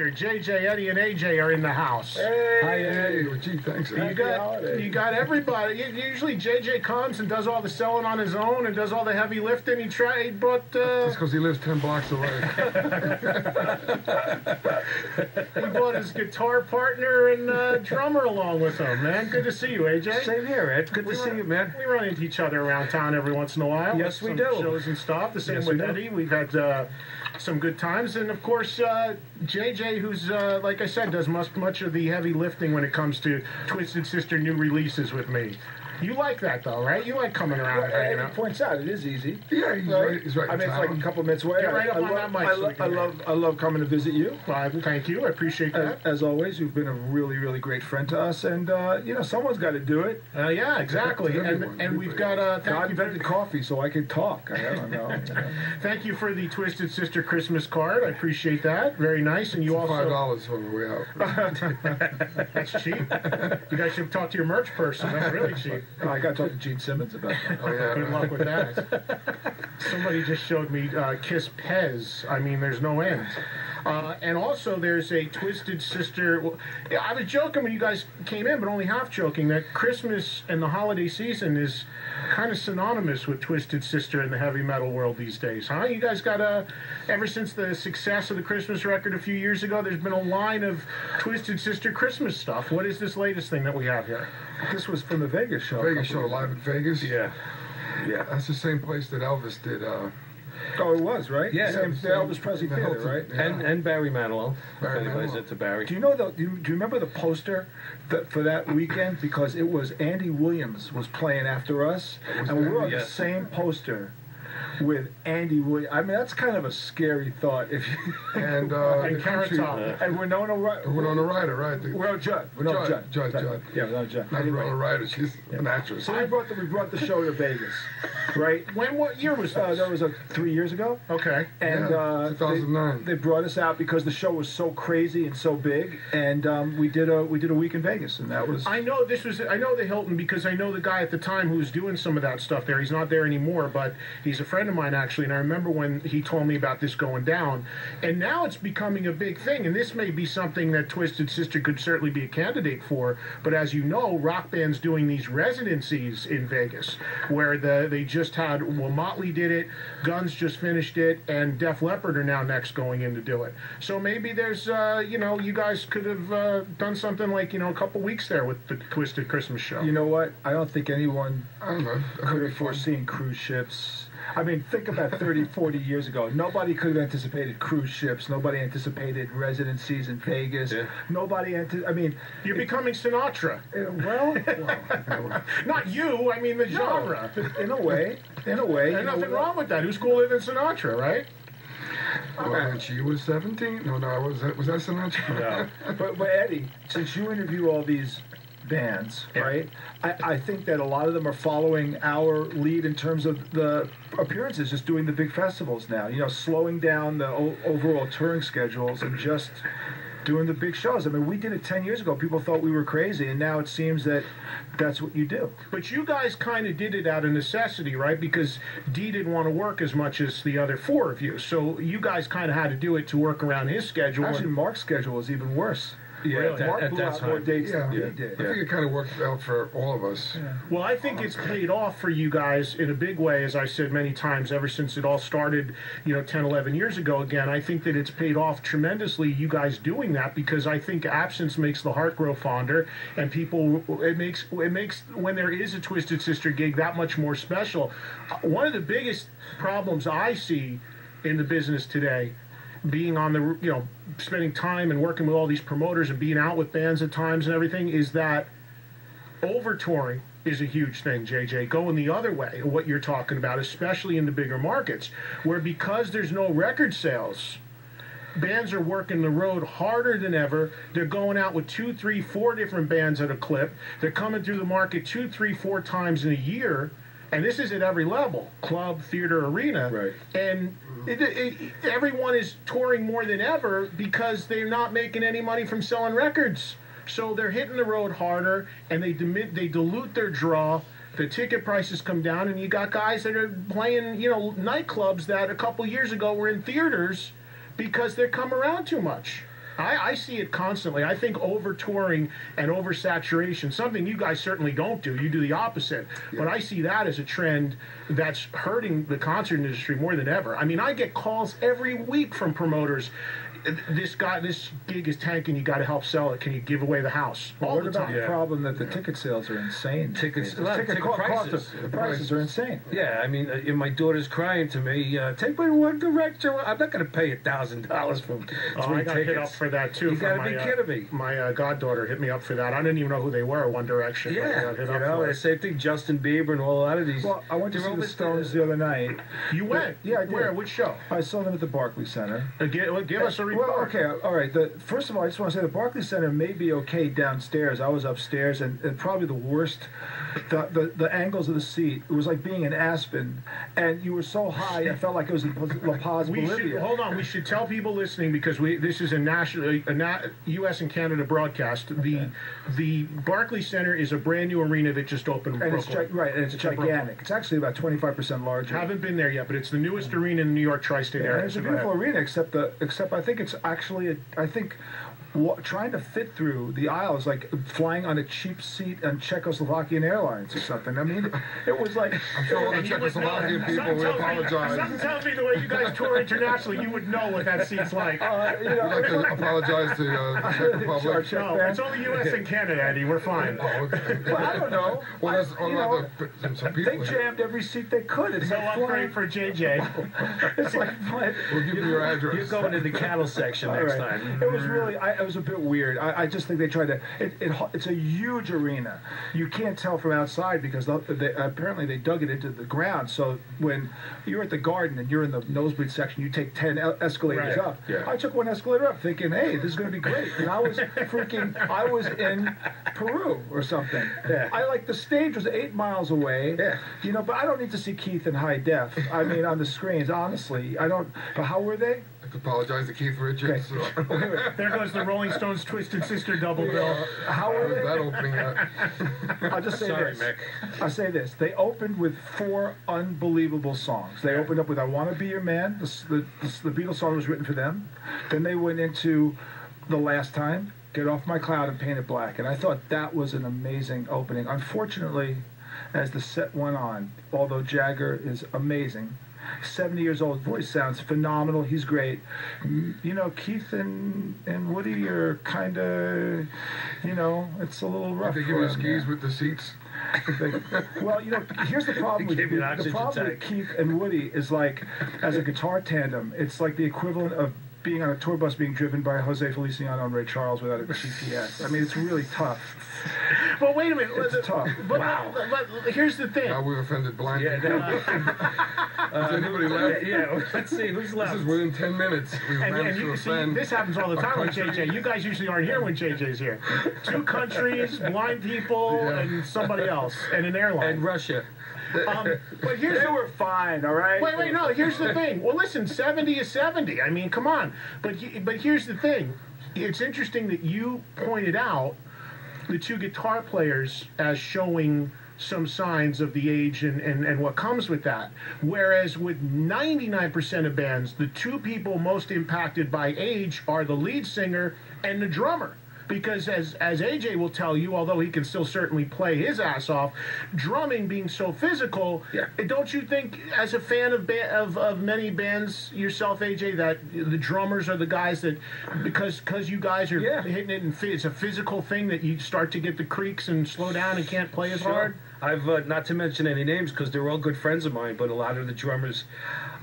JJ, Eddie, and AJ are in the house. Hey, Hey, well, gee, thanks. You got everybody. Usually JJ comes and does all the selling on his own and does all the heavy lifting. He brought. That's because he lives 10 blocks away. He brought his guitar partner and drummer along with him. Man, good to see you, AJ. Same here, Ed. Good to see you, man. We run into each other around town every once in a while. Yes, we some do. Shows and stuff. The same Yes, with we do. Eddie. We've had some good times, and of course JJ, who's like I said, does much of the heavy lifting when it comes to Twisted Sister new releases with me. You like that though, right? You like coming around and hanging Eddie out. points out it is easy. Yeah, he's right. He's right. I mean, it's like a couple minutes away. Get right up on that mic so we can I love coming to visit you. Well, thank you. I appreciate that. As always, you've been a really, really great friend to us, and someone's got to do it. Yeah, exactly. And we've got God invented coffee, so I could talk. I don't know. Thank you for the Twisted Sister Christmas card. I appreciate that. Very nice. And you also $5 on the way out. That's cheap. You guys should talk to your merch person. That's really cheap. I got to talk to Gene Simmons about that. Oh, yeah. Good luck with that. Somebody just showed me Kiss Pez. I mean, there's no end. And also, there's a Twisted Sister. Well, I was joking when you guys came in, but only half joking, that Christmas and the holiday season is kind of synonymous with Twisted Sister in the heavy metal world these days, huh? You guys got ever since the success of the Christmas record a few years ago, there's been a line of Twisted Sister Christmas stuff. What is this latest thing that we have here? This was from the Vegas show. Vegas show, live in Vegas. Yeah. That's the same place that Elvis did. Oh, it was, right? Yeah. Same, the Elvis Presley Theater, right? Yeah. And Barry Manilow. Barry If anybody's Manilow. into Barry. Do you know do you remember the poster for that weekend? Because it was Andy Williams was playing after us, and we were on the Yes. same poster with Andy Williams. I mean, that's kind of a scary thought. If you And And the Carrot country, Top. and Winona Winona Ryder, right? Well, Judd. Winona Judd. Judd. Judd. Yeah, Winona Judd. Not Anyway, Winona Ryder. She's an actress. so we brought the show to Vegas, right? What year was this? That was 3 years ago. Okay. And Yeah, 2009. they brought us out because the show was so crazy and so big, and we did a week in Vegas, and that was. I know the Hilton because I know the guy at the time who was doing some of that stuff there. He's not there anymore, but he's a friend of mine actually, and I remember when he told me about this going down. And now it's becoming a big thing, and this may be something that Twisted Sister could certainly be a candidate for. But as you know, rock bands doing these residencies in Vegas, where they just had, well, Motley did it, Guns just finished it, and Def Leppard are now next going in to do it. So maybe there's, you guys could have done something like, a couple weeks there with the Twisted Christmas show. You know what? I don't think anyone I don't know. could have foreseen cruise ships. I mean, think about 30, 40 years ago. Nobody could have anticipated cruise ships. Nobody anticipated residencies in Vegas. Yeah. Nobody I mean, You're becoming Sinatra. well, Not you, I mean the genre. in a way. There's nothing wrong with that. Who's cooler than Sinatra, right? When she was 17? No, was that Sinatra? No. But Eddie, since you interview all these bands, right? I think that a lot of them are following our lead in terms of the appearances, just doing the big festivals now. Slowing down the overall touring schedules and just doing the big shows. I mean, we did it 10 years ago. People thought we were crazy, and now it seems that that's what you do. But you guys kind of did it out of necessity, right? Because Dee didn't want to work as much as the other four of you. So you guys kind of had to do it to work around his schedule. Actually, Mark's schedule was even worse. Yeah, Really? at Mark that blew out more time. dates Yeah. than we I did. think it kind of worked out for all of us. Well, I think it's paid off for you guys in a big way, as I've said many times, ever since it all started, 10, 11 years ago again. I think that it's paid off tremendously, you guys doing that, because I think absence makes the heart grow fonder, and it makes when there is a Twisted Sister gig that much more special. One of the biggest problems I see in the business today, being on the, spending time and working with all these promoters and being out with bands at times and everything, is that over touring is a huge thing, JJ. Going the other way, what you're talking about, especially in the bigger markets, where because there's no record sales, bands are working the road harder than ever. They're going out with 2, 3, 4 different bands at a clip. They're coming through the market 2, 3, 4 times in a year. And this is at every level, club, theater, arena. Right. And everyone is touring more than ever because they're not making any money from selling records. So they're hitting the road harder, and they dilute their draw. The ticket prices come down, and you got guys that are playing, nightclubs that a couple years ago were in theaters because they come around too much. I see it constantly. I think over-touring and oversaturation, something you guys certainly don't do. You do the opposite. Yeah. But I see that as a trend that's hurting the concert industry more than ever. I mean, I get calls every week from promoters. This gig is tanking. You got to help sell it. Can you give away the house? All the time. What about the problem that the ticket sales are insane? Ticket prices. The prices are insane. Yeah, I mean, my daughter's crying to me. Take me to One Direction. I'm not going to pay $1,000 for 3 I got tickets. hit up for that too. You got to be kidding me. My goddaughter hit me up for that. I didn't even know who they were. One Direction. Yeah, the same thing. Justin Bieber and a lot of these. Well, I went to see the Stones the other night. You went? Yeah, I did. Where? Which show? I saw them at the Barclays Center. Give us a report. Well, okay, all right. First of all, I just want to say the Barclays Center may be okay downstairs. I was upstairs, and probably the worst. The angles of the seat. It was like being in Aspen, and you were so high. I felt like it was in La Paz, Bolivia. Hold on. We should tell people listening because this is a U.S. and Canada broadcast. The Barclays Center is a brand new arena that just opened in Brooklyn. And it's gigantic. It's actually about 25% larger. Haven't been there yet, but it's the newest arena in the New York tri-state area. It's a beautiful arena, except I think it's actually trying to fit through the aisle is like flying on a cheap seat on Czechoslovakian Airlines or something. I mean, it was like... I'm sure all the Czechoslovakian people will apologize. Something tells me the way you guys tour internationally, you would know what that seat's like. You'd like to apologize to the Czech Republic? No, it's only U.S. and Canada, Eddie. We're fine. Oh, okay. Well, I don't know. Well, some people they jammed every seat they could. It's no like upgrade for JJ. It's like... We'll give you your address. You're going to the cattle section next time. It was really... it was a bit weird. I just think they tried to... It's a huge arena. You can't tell from outside because apparently they dug it into the ground. So when you're at the Garden and you're in the nosebleed section, you take 10 escalators up. Yeah. I took one escalator up thinking, hey, this is going to be great. And I was in Peru or something. Yeah. The stage was 8 miles away. Yeah. But I don't need to see Keith in high def. I mean, on the screens, honestly. I don't... But how were they? I apologize to Keith Richards. There goes the Rolling Stones Twisted Sister double bill. How How were is they? that opening up? I'll just say Sorry, this. Mick. I'll say this. They opened with 4 unbelievable songs. They opened up with I Want to Be Your Man. The Beatles song was written for them. Then they went into The Last Time, Get Off My Cloud and Paint It Black. And I thought that was an amazing opening. Unfortunately, as the set went on, although Jagger is amazing, 70 years old, voice sounds phenomenal. He's great. Keith and Woody are kind of, it's a little rough. They give you skis with the seats. Well, here's the problem with Keith and Woody is like, as a guitar tandem, it's like the equivalent of being on a tour bus being driven by Jose Feliciano and Ray Charles without a GPS. I mean, it's really tough. But wait a minute. It's tough. But here's the thing. Now we've offended blind people. Is anybody left? Yeah, let's see who's left. This is within 10 minutes. We've managed to offend. This happens all the time with JJ. You guys usually aren't here when JJ's here. 2 countries, blind people, and somebody else, and an airline. And Russia. But They were fine, all right? Wait, no, here's the thing. Well, listen, 70 is 70. I mean, come on. But here's the thing. It's interesting that you pointed out the 2 guitar players as showing some signs of the age and what comes with that. Whereas with 99% of bands, the 2 people most impacted by age are the lead singer and the drummer. Because as AJ will tell you, although he can still certainly play his ass off, drumming being so physical, don't you think, as a fan of many bands yourself, AJ, that the drummers are the guys that, because you guys are hitting it and it's a physical thing that you start to get the creaks and slow down and can't play as hard? I've, not to mention any names because they're all good friends of mine, but a lot of the drummers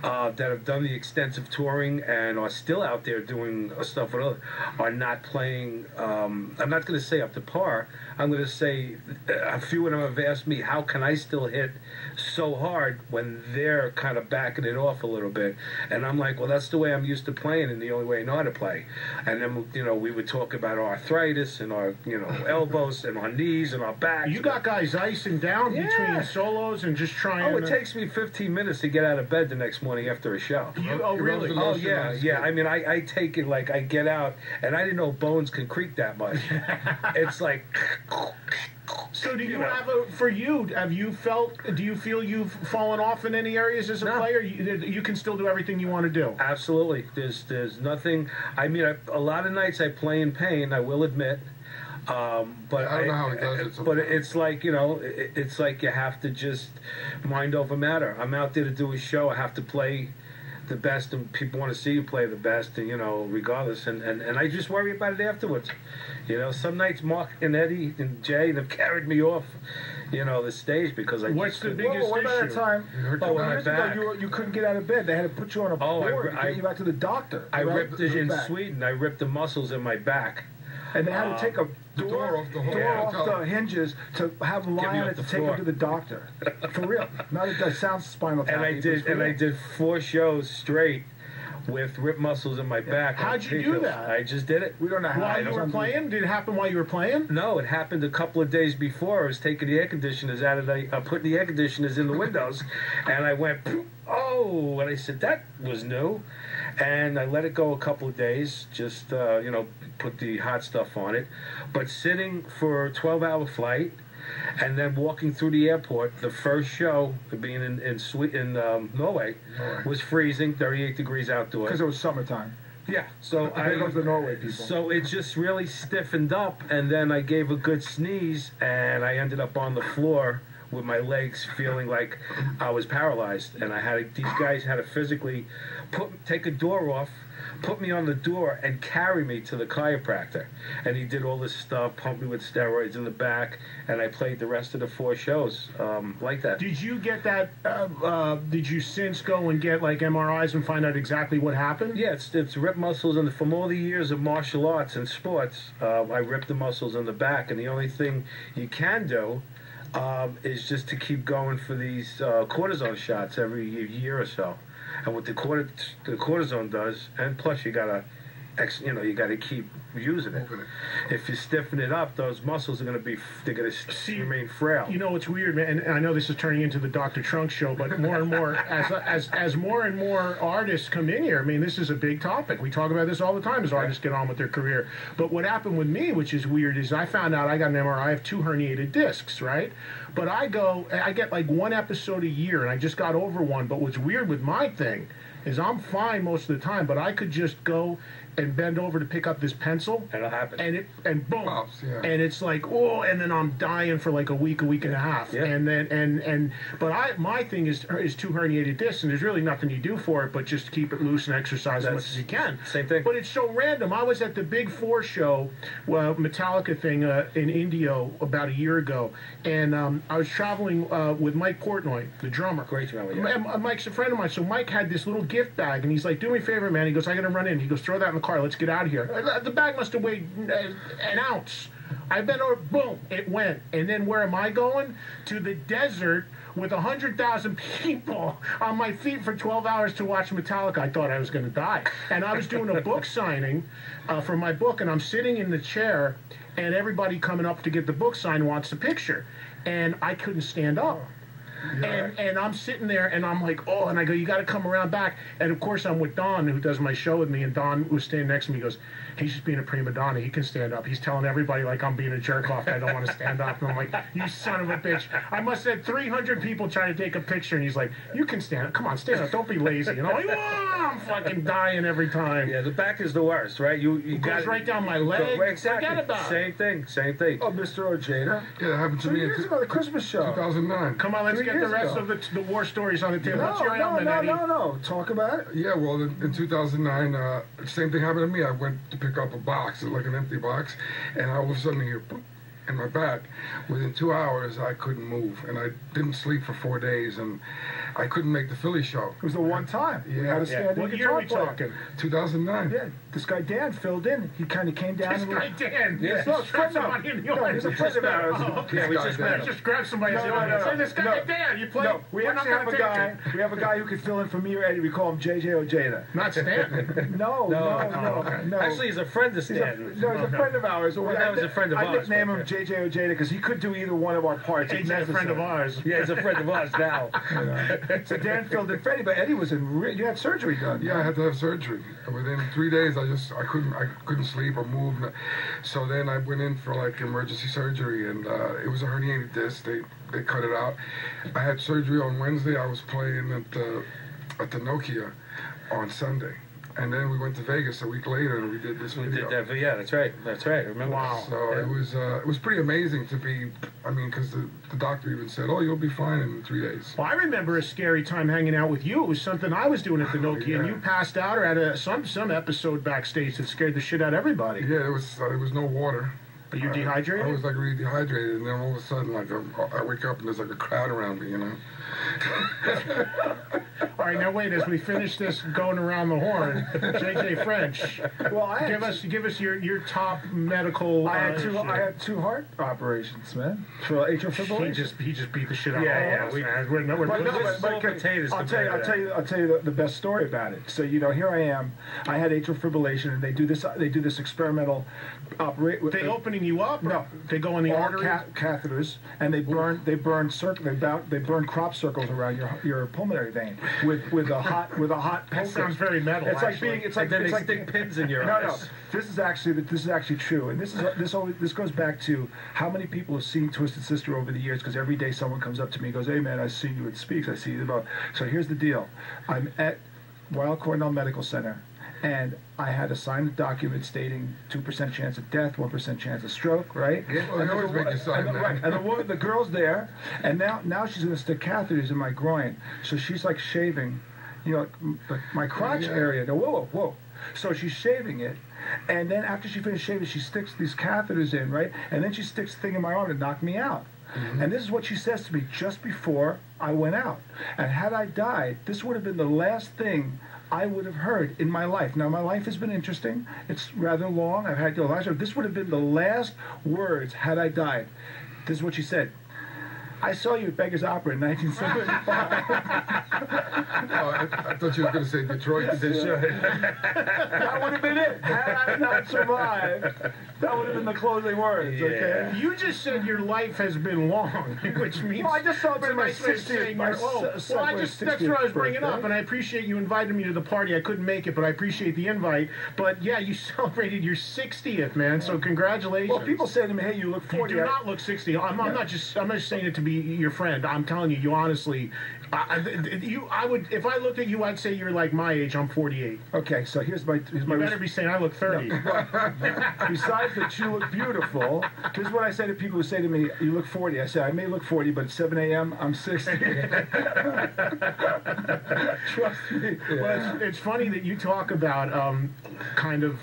that have done the extensive touring and are still out there doing stuff with others are not playing, I'm not going to say up to par, I'm going to say a few of them have asked me, how can I still hit so hard when they're kind of backing it off a little bit? And I'm like, well, that's the way I'm used to playing and the only way I know how to play. And then, we would talk about our arthritis and our, elbows and our knees and our back. You got guys icing down between solos and just trying it takes me 15 minutes to get out of bed the next morning after a show. Really? Oh, yeah. I mean, I take it like I get out, and I didn't know bones can creak that much. It's like... So do you know. have for you? Do you feel you've fallen off in any areas as a No. player? You can still do everything you want to do. Absolutely. There's nothing. I mean, a lot of nights I play in pain. I will admit. But I don't know how he does it But sometimes. it's like, you know, it's like you have to just mind over matter. I'm out there to do a show. I have to play the best, and people want to see you play the best, and you know, regardless. And I just worry about it afterwards. You know, some nights Mark and Eddie and Jay have carried me off, you know, the stage because I. What's just the couldn't- biggest what about that issue? time? You hurt Oh, your my back. Years back. ago, you couldn't get out of bed. They had to put you on a Oh, board to get you back to the doctor. I right? ripped it in Back. Sweden. I ripped the muscles in my back. And they had to take a The door off the whole door off hotel. the hinges to have them Get lie me on off it to the take floor. them to the doctor. For real. Not that sounds spinal tap. And I did 4 shows straight with ripped muscles in my back. How'd you do that? I just did it. We don't know how. While you were playing? Did it happen while you were playing? No, it happened a couple of days before. I was taking the air conditioners out of putting the air conditioners in the windows, and I went, oh, and I said, that was new. And I let it go a couple of days, just, you know, put the hot stuff on it. But sitting for a 12-hour flight, and then walking through the airport, the first show, being in Norway, was freezing, 38 degrees outdoors. Because it was summertime. Yeah, so There goes the Norway people. So it just really stiffened up, and then I gave a good sneeze, and I ended up on the floor with my legs feeling like I was paralyzed, and these guys had to physically take a door off, put me on the door, and carry me to the chiropractor. And he did all this stuff, pumped me with steroids in the back, and I played the rest of the 4 shows like that. Did you get that? Did you since go and get like MRIs and find out exactly what happened? Yeah, it's ripped muscles, and from all the years of martial arts and sports, I ripped the muscles in the back, and the only thing you can do is just to keep going for these cortisone shots every year or so. And what the cortisone does, and plus you gotta keep using it. Moving it. If you stiffen it up, those muscles are gonna remain frail. You know, it's weird, man. And I know this is turning into the Dr. Trunk show, but more and more, as more and more artists come in here, I mean, this is a big topic. We talk about this all the time as artists get on with their career. But what happened with me, which is weird, is I found out I got an MRI. I have 2 herniated discs, right? But I get like 1 episode a year, and I just got over one. But what's weird with my thing is I'm fine most of the time, but I could just go and bend over to pick up this pencil, That'll happen. and boom, Pops, yeah. and it's like, oh, and then I'm dying for like a week and a half, Yeah. and then but my thing is 2 herniated discs, and there's really nothing you do for it, but just keep it loose and exercise as much as you can. Same thing. But it's so random. I was at the Big 4 show, Metallica thing in Indio about a year ago, and I was traveling with Mike Portnoy, the drummer. Great drummer, yeah. Mike's a friend of mine, so Mike had this little gift bag, and he's like, do me a favor, man. He goes, I gotta run in. He goes, throw that in the car. Let's get out of here. The bag must have weighed an ounce. I bent over, boom, it went. And then where am I going? To the desert with 100,000 people on my feet for 12 hours to watch Metallica. I thought I was going to die. And I was doing a book signing for my book, and I'm sitting in the chair, and everybody coming up to get the book signed wants a picture. And I couldn't stand up. And I'm sitting there, and I'm like, oh, and I go, you got to come around back. And of course, I'm with Don, who does my show with me, and Don was standing next to me. He goes, he's just being a prima donna. He can stand up. He's telling everybody like I'm being a jerk off. I don't want to stand up. And I'm like, you son of a bitch. I must have had 300 people trying to take a picture, and he's like, you can stand up. Come on, stand up. Don't be lazy. And I'm like, oh, I'm fucking dying every time. Yeah, the back is the worst, right? You It got goes right down my leg. Exactly. Forget about it. Same thing. Oh, Mr. Ojeda. Yeah, that happened to 2 me in years ago, the Christmas show. 2009. Come on, let's 3 get the years rest ago. of the war stories on the table. What's your ailment, Eddie? No. Talk about it. Yeah, well, in 2009, same thing happened to me. I went to pick up a box, like an empty box, and all of a sudden, here, boop, in my back. Within 2 hours, I couldn't move, and I didn't sleep for 4 days, and I couldn't make the Philly show. It was the one time. You had a standing What year are we guitar talking? 2009. player. Yeah, this guy Dan filled in. He kind of came down. This and guy Dan. Yeah. Yes, No, let's grab no, somebody in the no, audience. he's a friend of ours. Oh, okay. Yeah, we This just guy, met Dan. him. Just grab somebody and say, say, this guy Dan, you play? No, we We're actually not have a gonna take guy. it. We have a guy who could fill in for me or Eddie. We call him JJ Ojeda. Not Stanton. No. okay. No. Actually, he's a friend of He's a Stanton. friend of ours. Well, that was a friend of I ours, nickname him but- JJ or Jada because he could do either one of our parts. He's a friend of ours. Yeah, he's a friend of ours now. So Dan filled in Freddie, but Eddie was you had surgery done. Yeah, I had to have surgery. Within 3 days, I couldn't sleep or move. So then I went in for like emergency surgery, and it was a herniated disc. They cut it out. I had surgery on Wednesday. I was playing at the Nokia on Sunday. And then we went to Vegas a week later, and we did this We video. did that. Yeah, that's right. That's right. I remember. Wow. So it was pretty amazing to be. I mean, because the doctor even said, "Oh, you'll be fine in 3 days." Well, I remember a scary time hanging out with you. It was something I was doing at the Nokia, and you passed out or had some episode backstage that scared the shit out of everybody. Yeah, there was no water. Are you dehydrated? I was like really dehydrated, and then all of a sudden, like I wake up and there's like a crowd around me, All right, now wait. As we finish this going around the horn, JJ French, Well, give us your top medical. I shit. had two heart operations, man, for atrial fibrillation. He just beat the shit out Yeah, of all yeah, of us, man. We're But no, just- but potatoes I'll tell you the best story about it. So here I am. I had atrial fibrillation, and they do this experimental operate. they opening you up? Or No. they go in the all artery. catheters, and they burn crop circles around your pulmonary vein with a hot That poker. sounds very metal. It's like actually. being it's like Then it's they like stick pins in your no. eyes. This is actually true, and this goes back to how many people have seen Twisted Sister over the years. Because every day someone comes up to me and goes, "Hey man, I've seen you at Speaks. I see you about." So here's the deal: I'm at Weill Cornell Medical Center, and I had to sign a document stating 2% chance of death, 1% chance of stroke, right? Yeah, well, they always make you sign that. Right, and the woman, the girl's there, and now she's going to stick catheters in my groin, so she's like shaving, my crotch area. Now, whoa. So she's shaving it, and then after she finishes shaving, she sticks these catheters in, right? And then she sticks the thing in my arm to knock me out. Mm-hmm. And this is what she says to me just before I went out. And had I died, this would have been the last thing I would have heard in my life. Now, my life has been interesting. It's rather long. I've had this would have been the last words had I died. This is what she said. I saw you at Beggar's Opera in 1975. I thought you were going to say Detroit. That would have been it. Had I not survived, that would have been the closing words, okay? You just said your life has been long, which means. Well, I just celebrated my it's a nice way of 60th. saying My you're old. That's what I was 60th bringing up, birthday. and I appreciate you invited me to the party. I couldn't make it, but I appreciate the invite. But yeah, you celebrated your 60th, man. So congratulations. Well, people say to me, "Hey, you look You 40." do not look 60. I'm not just saying it to be your friend. I'm telling you, you honestly, I would, if I looked at you, I'd say you're like my age. I'm 48. Okay, so here's my You better be saying I look 30. Besides that, you look beautiful. Here's what I say to people who say to me, "You look 40." I say, "I may look 40, but at 7 a.m., I'm 60." Trust me. Well, it's funny that you talk about kind of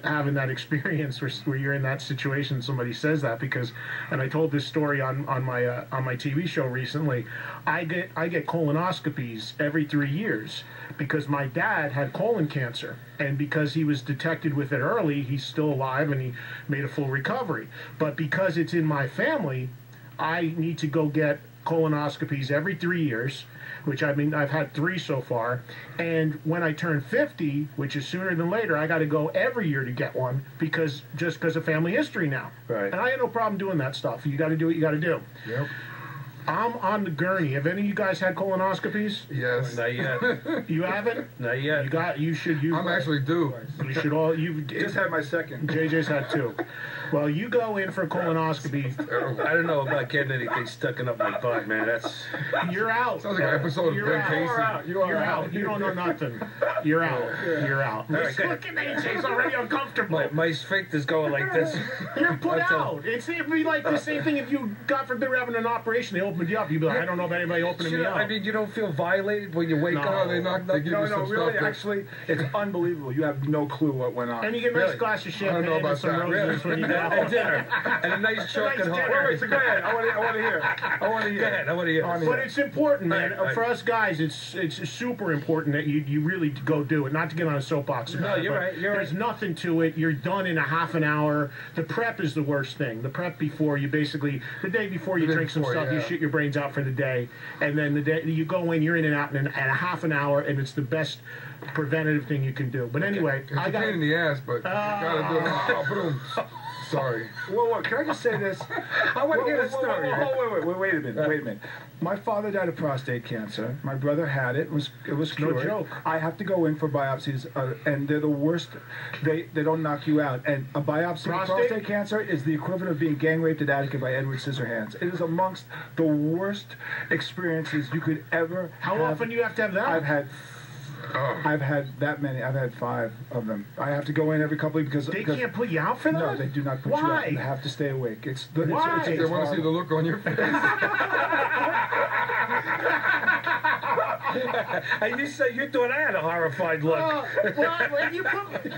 having that experience where you're in that situation. Somebody says that because, and I told this story on my TV show recently. I get colonoscopies every 3 years because my dad had colon cancer, and because he was detected with it early, he's still alive and he made a full recovery. But because it's in my family, I need to go get colonoscopies every 3 years, which I've had 3 so far. And when I turn 50, which is sooner than later, I got to go every year to get one because of family history now. Right. And I had no problem doing that stuff. You got to do what you got to do. Yep. I'm on the gurney. Have any of you guys had colonoscopies? Yes. Not yet. You haven't? Not yet. I'm actually due. You should all. You Just had my second. JJ's had 2. Well, you go in for a colonoscopy. I don't know about getting anything stuck up my butt, man. That's You're out. Sounds like an episode of You're Ben out. Casey. You're out. You don't know nothing. You're out. You're out. right, Look good. at AJ's already uncomfortable. my sphincter's going like this. You're put That's out. It'd be like the same thing if you, God forbid, were having an operation. They opened you up. You'd be like, I don't know about anybody opening me up. I mean, you don't feel violated when you wake No. up. They give you some really, stuff. actually, it's unbelievable. You have no clue what went on. And you get a nice Really? glass of I don't champagne know and about some that. roses when you get And home. dinner. And a nice chocolate Nice hot. dinner. Wait, so go ahead. I want to hear. I want to hear. Go ahead. I want to hear. On But it's important, man. Right, right. For us guys, it's super important that you really go do it. Not to get on a soapbox about No, it, you're but right, you're there's right. nothing to it. You're done in a half an hour. The prep is the worst thing. The prep before you basically the day before you The day drink some before, stuff, you yeah. shit your brains out for the day, and then the day you go in, you're in and out in a half an hour, and it's the best preventative thing you can do. But anyway, It's a pain in the ass, but you gotta do it. Oh, boom. Sorry. Whoa, can I just say this? I want to hear the story. Wait a minute. My father died of prostate cancer. My brother had it. It was cured. No joke. I have to go in for biopsies, and they're the worst. They don't knock you out. And a biopsy of prostate cancer is the equivalent of being gang raped at Attica by Edward Scissorhands. It is amongst the worst experiences you could ever How have. often do you have to have that? I've had that many. I've had 5 of them. I have to go in every couple of because They can't put you out for that? No, they do not put you Why? out. You have to stay awake. Why? They want to see the look on your face. And you said you thought I had a horrified look. Well,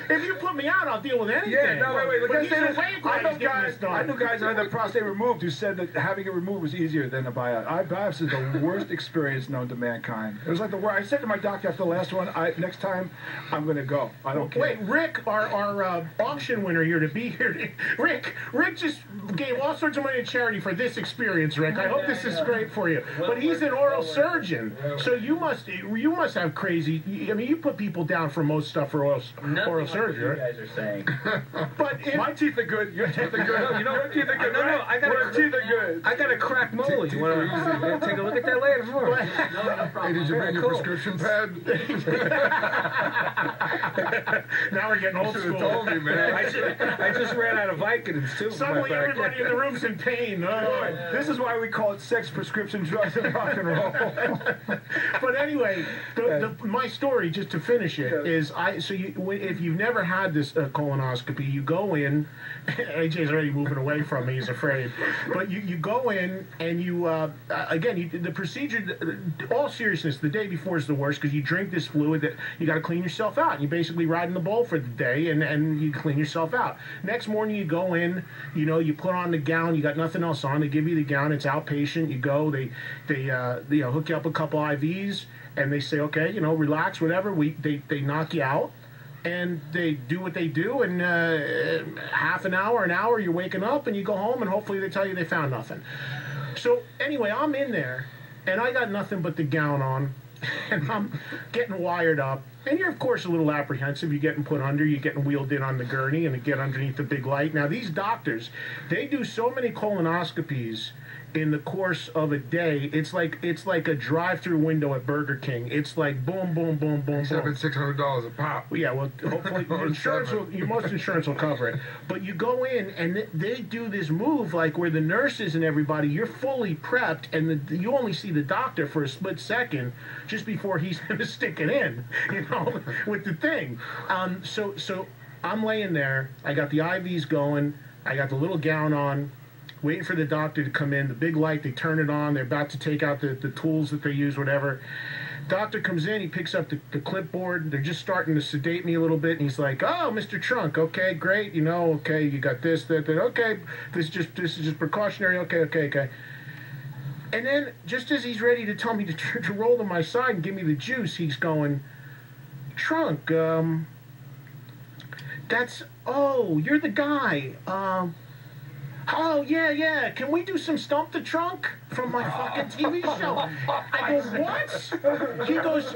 if you put me out, I'll deal with anything. Yeah, no, wait. But Like he's I said, awake I while know he's getting guys. this done. I know guys who had their prostate removed who said that having it removed was easier than a biopsy. Biopsy is the worst experience known to mankind. It was like the worst. I said to my doctor after the last one, next time I'm going to go. I don't care. Wait, Rick, our auction winner here to be here. Rick just gave all sorts of money to charity for this experience, Rick. I hope this is great for you. But he's an oral surgeon, so you must have crazy. I mean, you put people down for most stuff for oral surgery. What you guys are saying. But My teeth are good. Your teeth are good. You know what teeth are good? No, right? I got Your teeth are good. I got a cracked molar. You want to take a look at that later? Hey, did you bring your prescription pad? Now we're getting old You should have school. told me, man. I just ran out of Vicodins too. Suddenly everybody in the room's in pain. Oh. This is why we call it sex, prescription drugs, and rock and roll. But anyway, my story, just to finish it, is if you've never had this colonoscopy, you go in. AJ's already moving away from me; he's afraid. But you go in and the procedure. All seriousness, the day before is the worst because you drink this fluid that you got to clean yourself out. You basically ride in the bowl for the day and you clean yourself out. Next morning you go in, you put on the gown. You got nothing else on. They give you the gown. It's outpatient. You go. They hook you up a couple IVs and they say, okay, relax, whatever. They knock you out. And they do what they do, and half an hour, you're waking up, and you go home, and hopefully they tell you they found nothing. So anyway, I'm in there, and I got nothing but the gown on, and I'm getting wired up. And you're, of course, a little apprehensive. You're getting put under, you're getting wheeled in on the gurney, and you get underneath the big light. Now, these doctors, they do so many colonoscopies in the course of a day. It's like a drive-through window at Burger King. It's like boom, boom, boom, boom, Except boom. it's $600 a pop. Yeah, well, hopefully most insurance will cover it. But you go in and they do this move like where the nurses and everybody, you're fully prepped, and you only see the doctor for a split second just before he's going to stick it in, with the thing. So I'm laying there. I got the IVs going. I got the little gown on, waiting for the doctor to come in. The big light, they turn it on. They're about to take out the tools that they use, whatever. Doctor comes in. He picks up the clipboard. They're just starting to sedate me a little bit. And he's like, oh, Mr. Trunk, okay, great. Okay, you got this, that. Okay, this is just precautionary. Okay. And then, just as he's ready to tell me to roll to my side and give me the juice, he's going, Trunk, you're the guy. Oh, yeah. Can we do some Stump the Trunk from my fucking TV show? I go, what? He goes,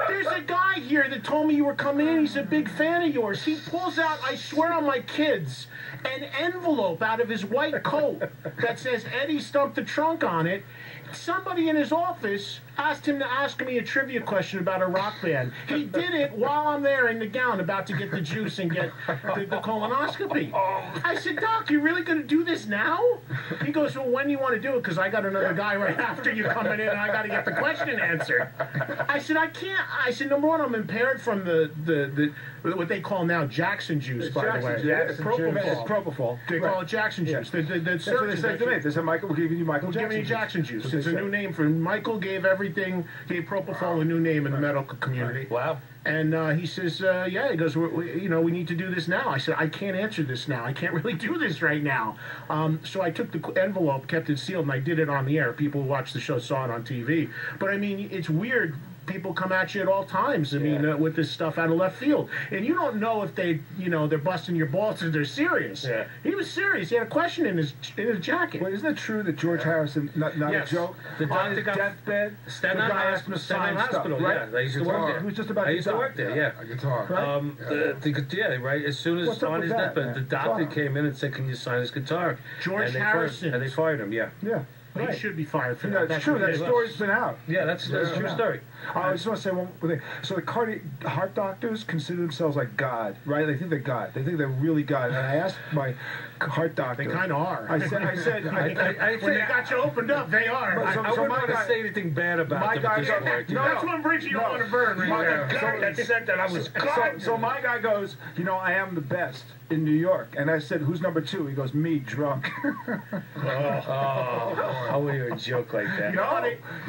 there's a guy here that told me you were coming in. He's a big fan of yours. He pulls out, I swear on my kids, an envelope out of his white coat that says Eddie Stump the Trunk on it. Somebody in his office asked him to ask me a trivia question about a rock band. He did it while I'm there in the gown about to get the juice and get the colonoscopy. I said, Doc, you really going to do this now? He goes, well, when do you want to do it? Because I got another guy right after you coming in and I got to get the question answered. I said, I can't. I said, number one, I'm impaired from the what they call now Jackson juice, by the way. Propofol. They call it Jackson juice. The That's what they said to me. They said, Michael, we're giving you Michael Jackson. Jackson. Giving you Jackson juice. That's what It's they a said. new name for Michael. Gave propofol a new name in the medical community. Wow. And he says, he goes, we need to do this now. I said, I can't answer this now. I can't really do this right now. So I took the envelope, kept it sealed, and I did it on the air. People who watched the show saw it on TV. But I mean, it's weird people come at you at all times. I mean, with this stuff out of left field, and you don't know if they're busting your balls or they're serious. Yeah. He was serious. He had a question in his jacket. Well, isn't it true that George Harrison, not Yes. a joke, The on doctor his got deathbed, Staten the Island guy asked him to sign Hospital. stuff, right? Yeah, they used to work there. He was just about I to used to die. work there. Yeah. A guitar. Right. As soon as What's up on with his that, deathbed, man? the doctor Wow. came in and said, "Can you sign his guitar?" George and Harrison. and they fired him. Yeah. Yeah. He Right. should be fired for Yeah, that. it's true. That ridiculous. story's been out. Yeah, that's a true story. I just want to say one thing. So the heart doctors consider themselves like God, right? They think they're God. They think they're really God. And I asked my heart doctor. They kind of are. I said, when they got you opened up, they are. But I so wouldn't my want to guy- say anything bad about my them guy at this goes- point. no, That's one bridge you don't want to burn, right My- there. so- that said that I was God. So my guy goes, I am the best in New York. And I said, who's number 2? He goes, me, drunk. How will you a joke like that?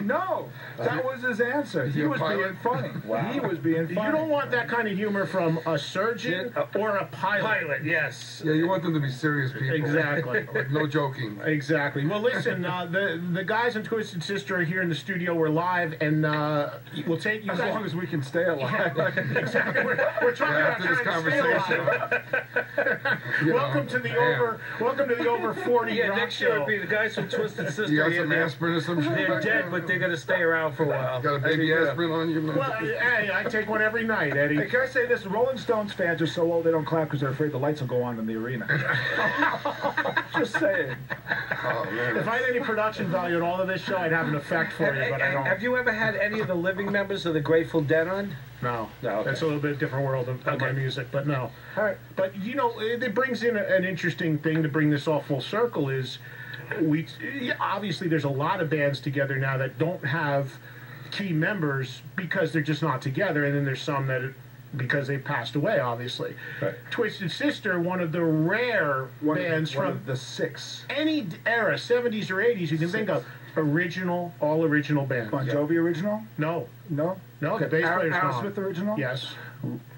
No, that was his answer. He he a was pilot? being funny. Wow. He was being funny. You don't want that kind of humor from a surgeon or a pilot. Pilot, yes. Yeah, you want them to be serious people. Exactly. Like, no joking. Exactly. Well, listen, the guys in Twisted Sister are here in the studio. We're live, and we'll take you As guys. long as we can stay alive. Exactly. We're trying After this to stay conversation. alive. you Welcome know, to the damn. over 40 Yeah, rock next year show. it'll be the guys from Twisted Sister. You got here. some aspirin or some shit? They're back dead, there? but they're gonna stay around for a while. Got a baby aspirin on you, man? Well, hey, I take one every night, Eddie. Hey, can I say this? Rolling Stones fans are so old they don't clap because they're afraid the lights will go on in the arena. Just saying. Oh, man. If I had any production value in all of this show, I'd have an effect for you, but I don't. Have you ever had any of the living members of the Grateful Dead on? No, No, okay. That's a little bit different world of my Okay. music, but no. All right. But it brings in an interesting thing to bring this all full circle. Is obviously there's a lot of bands together now that don't have key members because they're just not together, and then there's some that because they passed away, obviously. Right. Twisted Sister, one of the rare bands one from of the 6. any era, 70s or 80s, you can think of all original band. Bon Jovi original? No, No. no, the bass player's gone. Aerosmith original? Yes.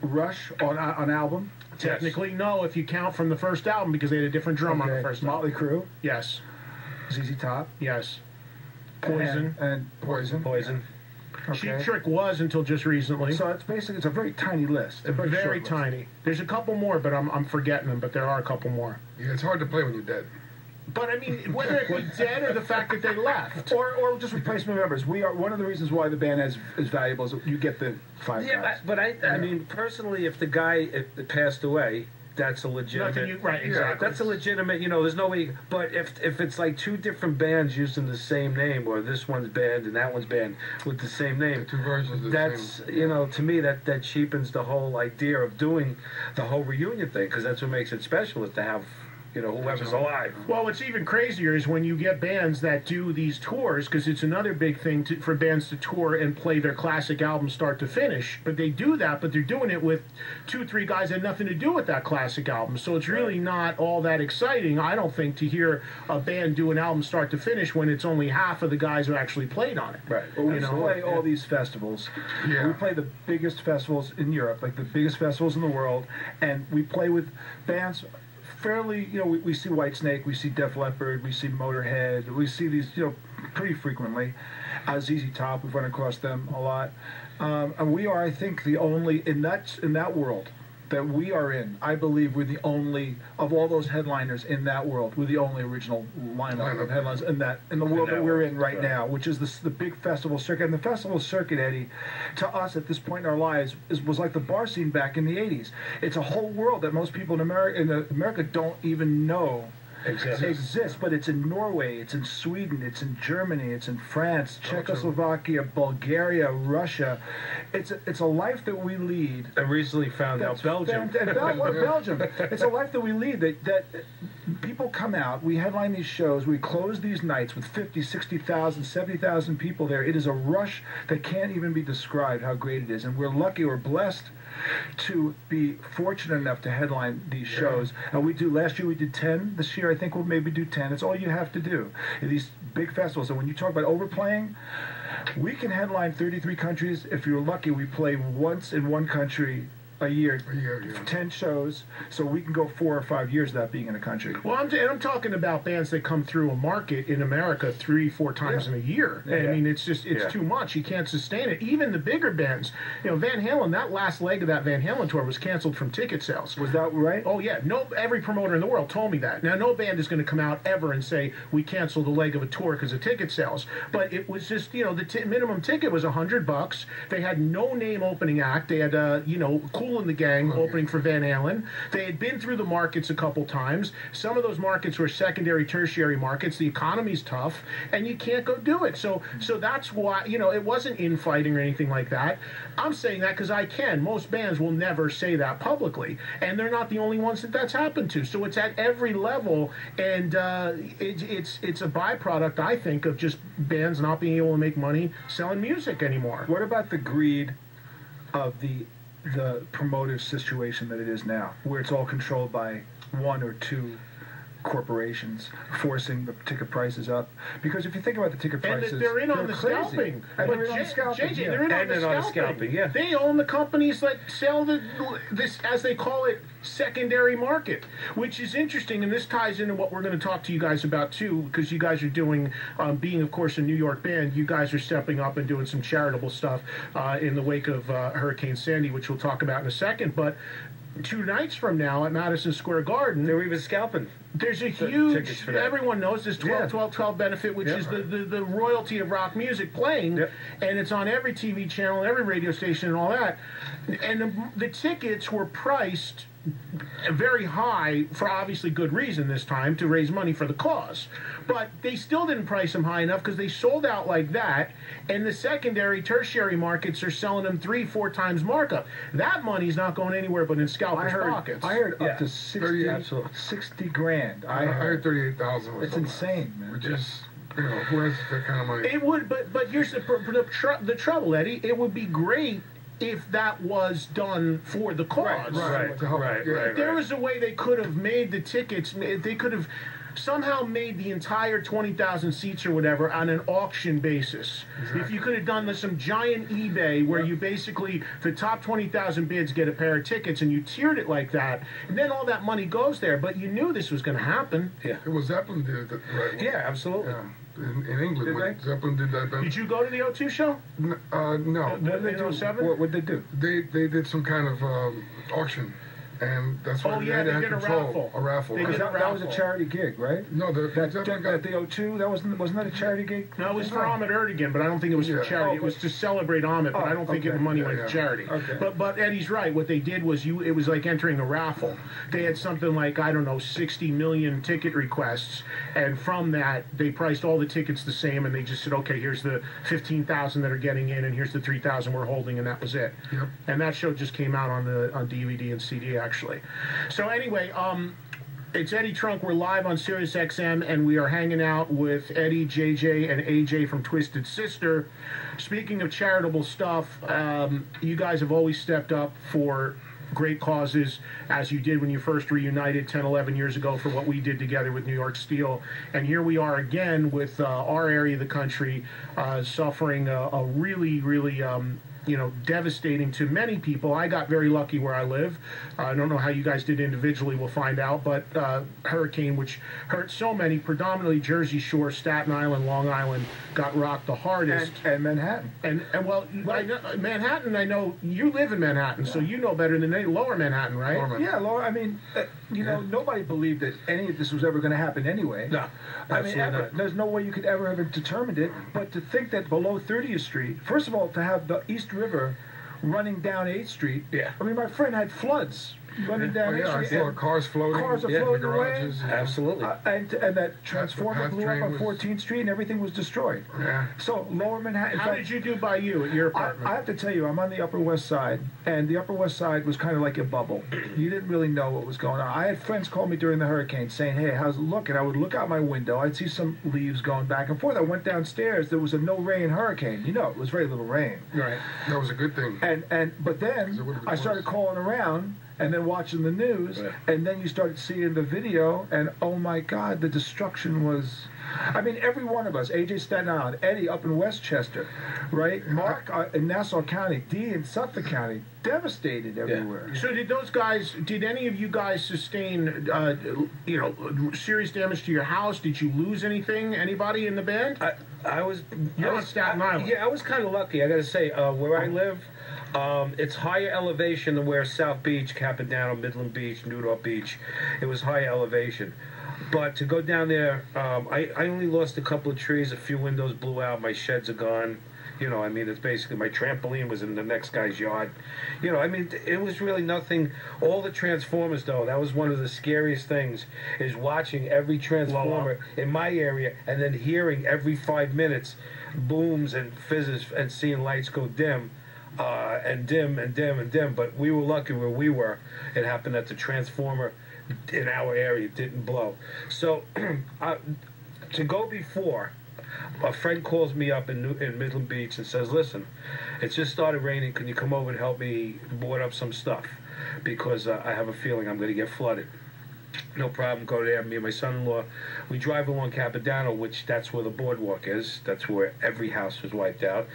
Rush on album? Technically, no, if you count from the first album because they had a different drum on the Okay. first Motley album. Crue, Yes, ZZ Top, yes. Poison. and Poison. Poison. Cheap Okay. Trick was until just recently. So it's a very tiny list. A very, Very short list. tiny. There's a couple more, but I'm forgetting them. But there are a couple more. Yeah, it's hard to play when you're dead. But I mean, whether it be dead or the fact that they left. Or just replacement members. We are one of the reasons why the band is valuable is you get the 5 Yeah, guys. but I mean, personally, if the guy passed away, that's a legitimate. Nothing you, right, exactly. That's a legitimate. There's no way. But if it's like 2 different bands using the same name, or this one's band and that one's band with the same name, 2 versions of the that's same. to me that cheapens the whole idea of doing the whole reunion thing, because that's what makes it special, is to have whoever's alive. Well, what's even crazier is when you get bands that do these tours, because it's another big thing for bands to tour and play their classic album start to finish. But they do that, but they're doing it with 2-3 guys that had nothing to do with that classic album. So it's really not all that exciting, I don't think, to hear a band do an album start to finish when it's only half of the guys who actually played on it. Right. But we play all these festivals. Yeah. We play the biggest festivals in Europe, like the biggest festivals in the world, and we play with bands fairly, we see Whitesnake, we see Def Leppard, we see Motorhead, we see these, pretty frequently. ZZ Top, we've run across them a lot. And we are, I think, the only, in that world that we are in, I believe we're the only, of all those headliners in that world, we're the only original lineup of headliners in the world that we're in right now, which is the big festival circuit. And the festival circuit, Eddie, to us at this point in our lives, was like the bar scene back in the 80s. It's a whole world that most people in America don't even know exists, but it's in Norway, it's in Sweden, it's in Germany, it's in France, Czechoslovakia, Bulgaria, Russia. It's a life that we lead. I recently found out Belgium. Belgium. It's a life that we lead that people come out, we headline these shows, we close these nights with 50, 60,000, 70,000 people there. It is a rush that can't even be described how great it is. And we're lucky, we're blessed to be fortunate enough to headline these shows. And last year we did 10. This year I think we'll maybe do 10. It's all you have to do in these big festivals. And when you talk about overplaying, we can headline 33 countries. If you're lucky, we play once in one country a year, A year, yeah. 10 shows, so we can go 4 or 5 years without being in the country. Well, I'm talking about bands that come through a market in America 3-4 times in a year. Yeah. I mean, it's too much. You can't sustain it. Even the bigger bands, Van Halen. That last leg of that Van Halen tour was canceled from ticket sales. Was that right? Oh yeah, every promoter in the world told me that. Now, no band is going to come out ever and say we canceled a leg of a tour because of ticket sales. But it was just, the minimum ticket was $100. They had no name opening act. They had, Kool and the Gang opening for Van Halen. They had been through the markets a couple times. Some of those markets were secondary, tertiary markets. The economy's tough, and you can't go do it. So that's why, it wasn't infighting or anything like that. I'm saying that because I can. Most bands will never say that publicly, and they're not the only ones that's happened to. So it's at every level, and it's a byproduct, I think, of just bands not being able to make money selling music anymore. What about the greed of the promotive situation that it is now, where it's all controlled by one or two corporations forcing the ticket prices up? Because if you think about the ticket prices, and they're in on the crazy. scalping. And But they're in on the scalping. JJ, yeah. they're in on the scalping. Yeah. They own the companies that sell this, as they call it, secondary market, which is interesting, and this ties into what we're going to talk to you guys about too, because you guys are doing, being of course a New York band, you guys are stepping up and doing some charitable stuff in the wake of Hurricane Sandy, which we'll talk about in a second. But 2 nights from now at Madison Square Garden, They're even scalping. there's a tickets huge, for that. everyone knows this 12 Yeah. 12 12 benefit, which Yeah. is the royalty of rock music playing, Yep. and it's on every TV channel, every radio station, and all that. And the tickets were priced very high for obviously good reason this time, to raise money for the cause. But they still didn't price them high enough because they sold out like that, and the secondary, tertiary markets are selling them 3-4 times markup. That money's not going anywhere but in scalpers' pockets. I heard Yeah. up to 60, Absolutely. 60 grand. I heard 38,000. It's insane, man. Which is, who has that kind of money? It would, but here's the trouble, Eddie. It would be great if that was done for the cause. Right. There was a way they could have made the tickets. They could have somehow made the entire 20,000 seats or whatever on an auction basis. If you could have done some giant eBay where you basically, the top 20,000 bids get a pair of tickets, and you tiered it like that, and then all that money goes there. But you knew this was going to happen. Yeah. It was Zeppelin did it, right? Yeah, absolutely. Yeah. In England, Did when they? Zeppelin did that. Did you go to the O2 show? No. What did they do? In 07? What did they do? They did some kind of auction, and that's why Oh, yeah, they had did a control. raffle. A raffle. They right? did a That was a raffle. charity gig, right? No, the That, Zeppelin at the O2, wasn't that a charity gig? No, it was for Ahmet Ertegun, but I don't think it was for Yeah. charity. Oh, It was to celebrate Ahmet, but I don't think okay. the money Yeah, went yeah. to charity. Okay. But Eddie's right. What they did was it was like entering a raffle. They had something like, I don't know, 60 million ticket requests, and from that they priced all the tickets the same, and they just said, okay, here's the 15,000 that are getting in, and here's the 3,000 we're holding, and that was it. Yep. And that show just came out on DVD and CD actually. So anyway, it's Eddie Trunk. We're live on Sirius XM, and we are hanging out with Eddie, JJ, and AJ from Twisted Sister. Speaking of charitable stuff, you guys have always stepped up for great causes, as you did when you first reunited 10, 11 years ago for what we did together with New York Steel. And here we are again with our area of the country suffering a really, really devastating to many people. I got very lucky where I live. I don't know how you guys did individually, we'll find out, but hurricane, which hurt so many, predominantly Jersey Shore, Staten Island, Long Island, got rocked the hardest. And Manhattan. And well, I know, Manhattan, I know you live in Manhattan, so you know better than any Lower Manhattan, right? Lower Manhattan. Yeah, Laura, I mean, nobody believed that any of this was ever going to happen anyway. No, I mean, absolutely ever. not. There's no way you could ever have determined it, but to think that below 30th Street, first of all, to have the East River running down 8th Street, Yeah. I mean, my friend had floods running Oh, down 8th yeah, I Street. saw cars floating. Cars are in the floating away. garages, yeah. Absolutely. And that transformer Half blew up train on was- 14th Street and everything was destroyed. Yeah. So Lower Manhattan. in How fact, did you do by you at your I apartment? have to tell you, I'm on the Upper West Side, and the Upper West Side was kind of like a bubble. You didn't really know what was going on. I had friends call me during the hurricane saying, hey, how's it looking? I would look out my window. I'd see some leaves going back and forth. I went downstairs. There was a no-rain hurricane. It was very little rain. Right. That was a good thing. But then 'Cause it would've been I started worse. calling around and then watching the news, Yeah. and then you started seeing the video, and oh my God, the destruction was I mean, every one of us, AJ Staten Island, Eddie up in Westchester, right? Mark in Nassau County, Dee in Suffolk County, devastated everywhere. So did any of you guys sustain, serious damage to your house? Did you lose anything? Anybody in the band? You're on Staten Island. Yeah, I was kind of lucky. I got to say, where I live, it's higher elevation than where South Beach, Capodanno, Midland Beach, Newport Beach. It was higher elevation. But to go down there, I only lost a couple of trees. A few windows blew out. My sheds are gone. It's basically my trampoline was in the next guy's yard. It was really nothing. All the transformers, though, that was one of the scariest things, is watching every transformer in my area and then hearing every 5 minutes booms and fizzes and seeing lights go dim. And dim and dim and dim. But we were lucky where we were. It happened that the transformer in our area didn't blow. So to go before, a friend calls me up in Midland Beach and says, listen, it's just started raining. Can you come over and help me board up some stuff? Because I have a feeling I'm going to get flooded. No problem, go there. Me and my son-in-law, we drive along Capodanno, which that's where the boardwalk is. That's where every house was wiped out.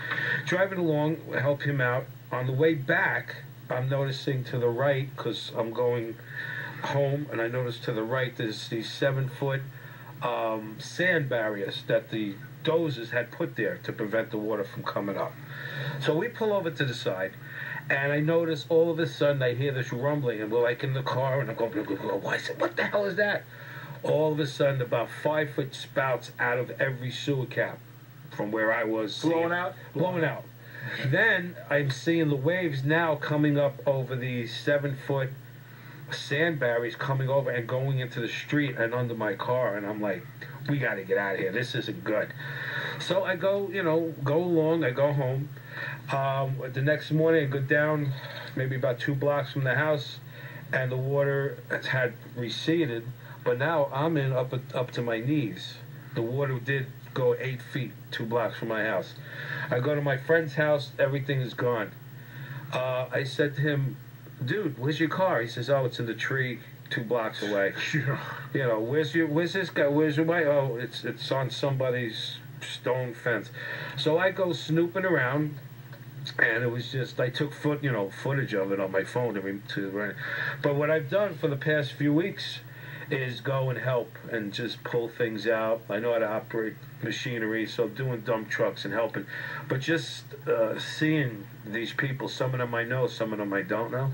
Driving along, help him out. On the way back, I'm noticing to the right, because I'm going home, and I noticed to the right there's these 7-foot sand barriers that the dozers had put there to prevent the water from coming up. So we pull over to the side, and I notice all of a sudden I hear this rumbling, and we're like in the car, and I go, what the hell is that? All of a sudden, about 5-foot spouts out of every sewer cap from where I was. Blowing out? Blowing out. Then I'm seeing the waves now coming up over these 7-foot sand barriers coming over and going into the street and under my car, and I'm like, we got to get out of here. This isn't good. So I go along. I go home. The next morning, I go down maybe about 2 blocks from the house, and the water had receded, but now I'm in up to my knees. The water did go 8 feet, 2 blocks from my house. I go to my friend's house. Everything is gone. I said to him, dude, where's your car? He says, oh, it's in the tree 2 blocks away. Where's this guy? Where's your wife? Oh, it's on somebody's stone fence. So I go snooping around, and it was just, I took footage of it on my phone but what I've done for the past few weeks is go and help and just pull things out. I know how to operate machinery, so doing dump trucks and helping. But just seeing these people, some of them I know, some of them I don't know,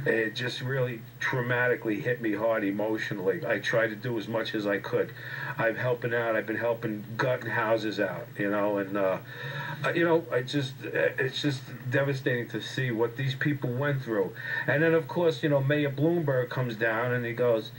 it just really traumatically hit me hard emotionally. I tried to do as much as I could. I've been helping gutting houses out, and it's just devastating to see what these people went through. And then, of course, Mayor Bloomberg comes down and he goes,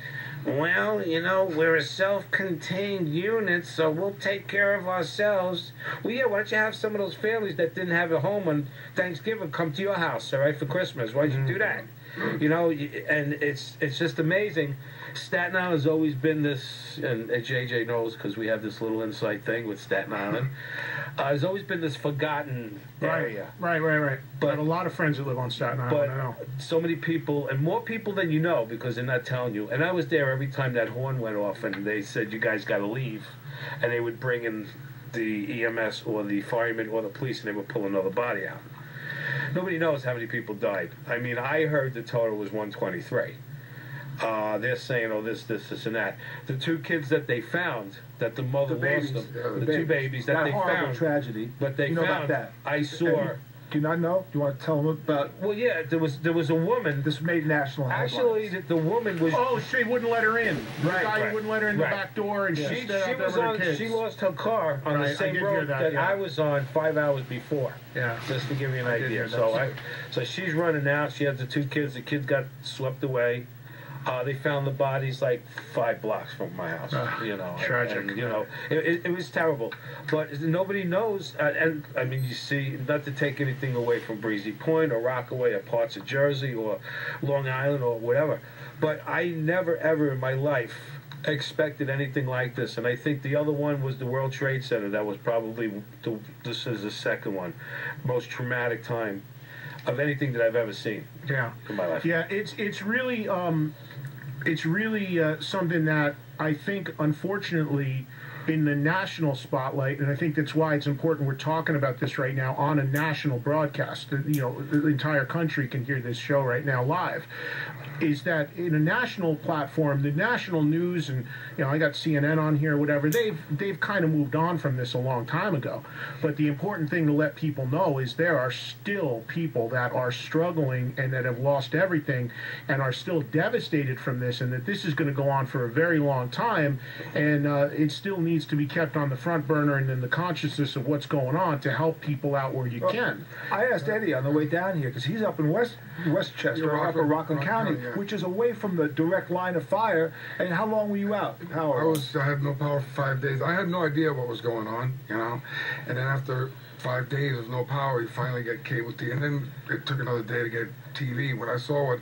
well, we're a self-contained unit, so we'll take care of ourselves. Well, yeah, why don't you have some of those families that didn't have a home on Thanksgiving come to your house, all right, for Christmas? Why'd you do that? And it's just amazing. Staten Island has always been this, and JJ knows because we have this little inside thing with Staten Island. There's always been this forgotten area. Right. But a lot of friends that live on Staten Island, I know. So many people, and more people than you know, because they're not telling you. And I was there every time that horn went off, and they said, you guys got to leave. And they would bring in the EMS or the firemen or the police, and they would pull another body out. Nobody knows how many people died. I mean, I heard the total was 123. They're saying, oh, this, and that. The 2 kids that they found, that the mother lost them, the 2 babies that they found. Tragedy. But they found, about that. I saw. Do you not know? Do you want to tell them about? Well, yeah, there was a woman. This made national headlines. Actually, the woman was. Oh, she wouldn't let her in. The guy wouldn't let her in the back door, and she was on. She lost her car on the same road that I was on 5 hours before. Yeah. Just to give you an idea. So she's running out. She has the 2 kids. The kids got swept away. They found the bodies like 5 blocks from my house. Tragic. And, it was terrible. But nobody knows. And I mean, you see, not to take anything away from Breezy Point or Rockaway or parts of Jersey or Long Island or whatever, but I never ever in my life expected anything like this. And I think the other one was the World Trade Center. That was probably this is the second one, most traumatic time of anything that I've ever seen. In my life. Yeah, it's really something that I think, unfortunately, in the national spotlight, and I think that's why it's important we're talking about this right now on a national broadcast. You know, the entire country can hear this show right now live. Is that in a national platform, the national news, and you know, I got CNN on here, whatever. They've kind of moved on from this a long time ago. But the important thing to let people know is there are still people that are struggling and that have lost everything and are still devastated from this, and that this is going to go on for a very long time, and it still needs to be kept on the front burner and in the consciousness of what's going on to help people out where you can. I asked Eddie on the way down here because he's up in Westchester, Yeah, Upper Rockland County, yeah. which is away from the direct line of fire. And how long were you out? I had no power for 5 days. I had no idea what was going on, you know. And then after 5 days of no power, you finally get cable TV. And then it took another day to get TV. When I saw what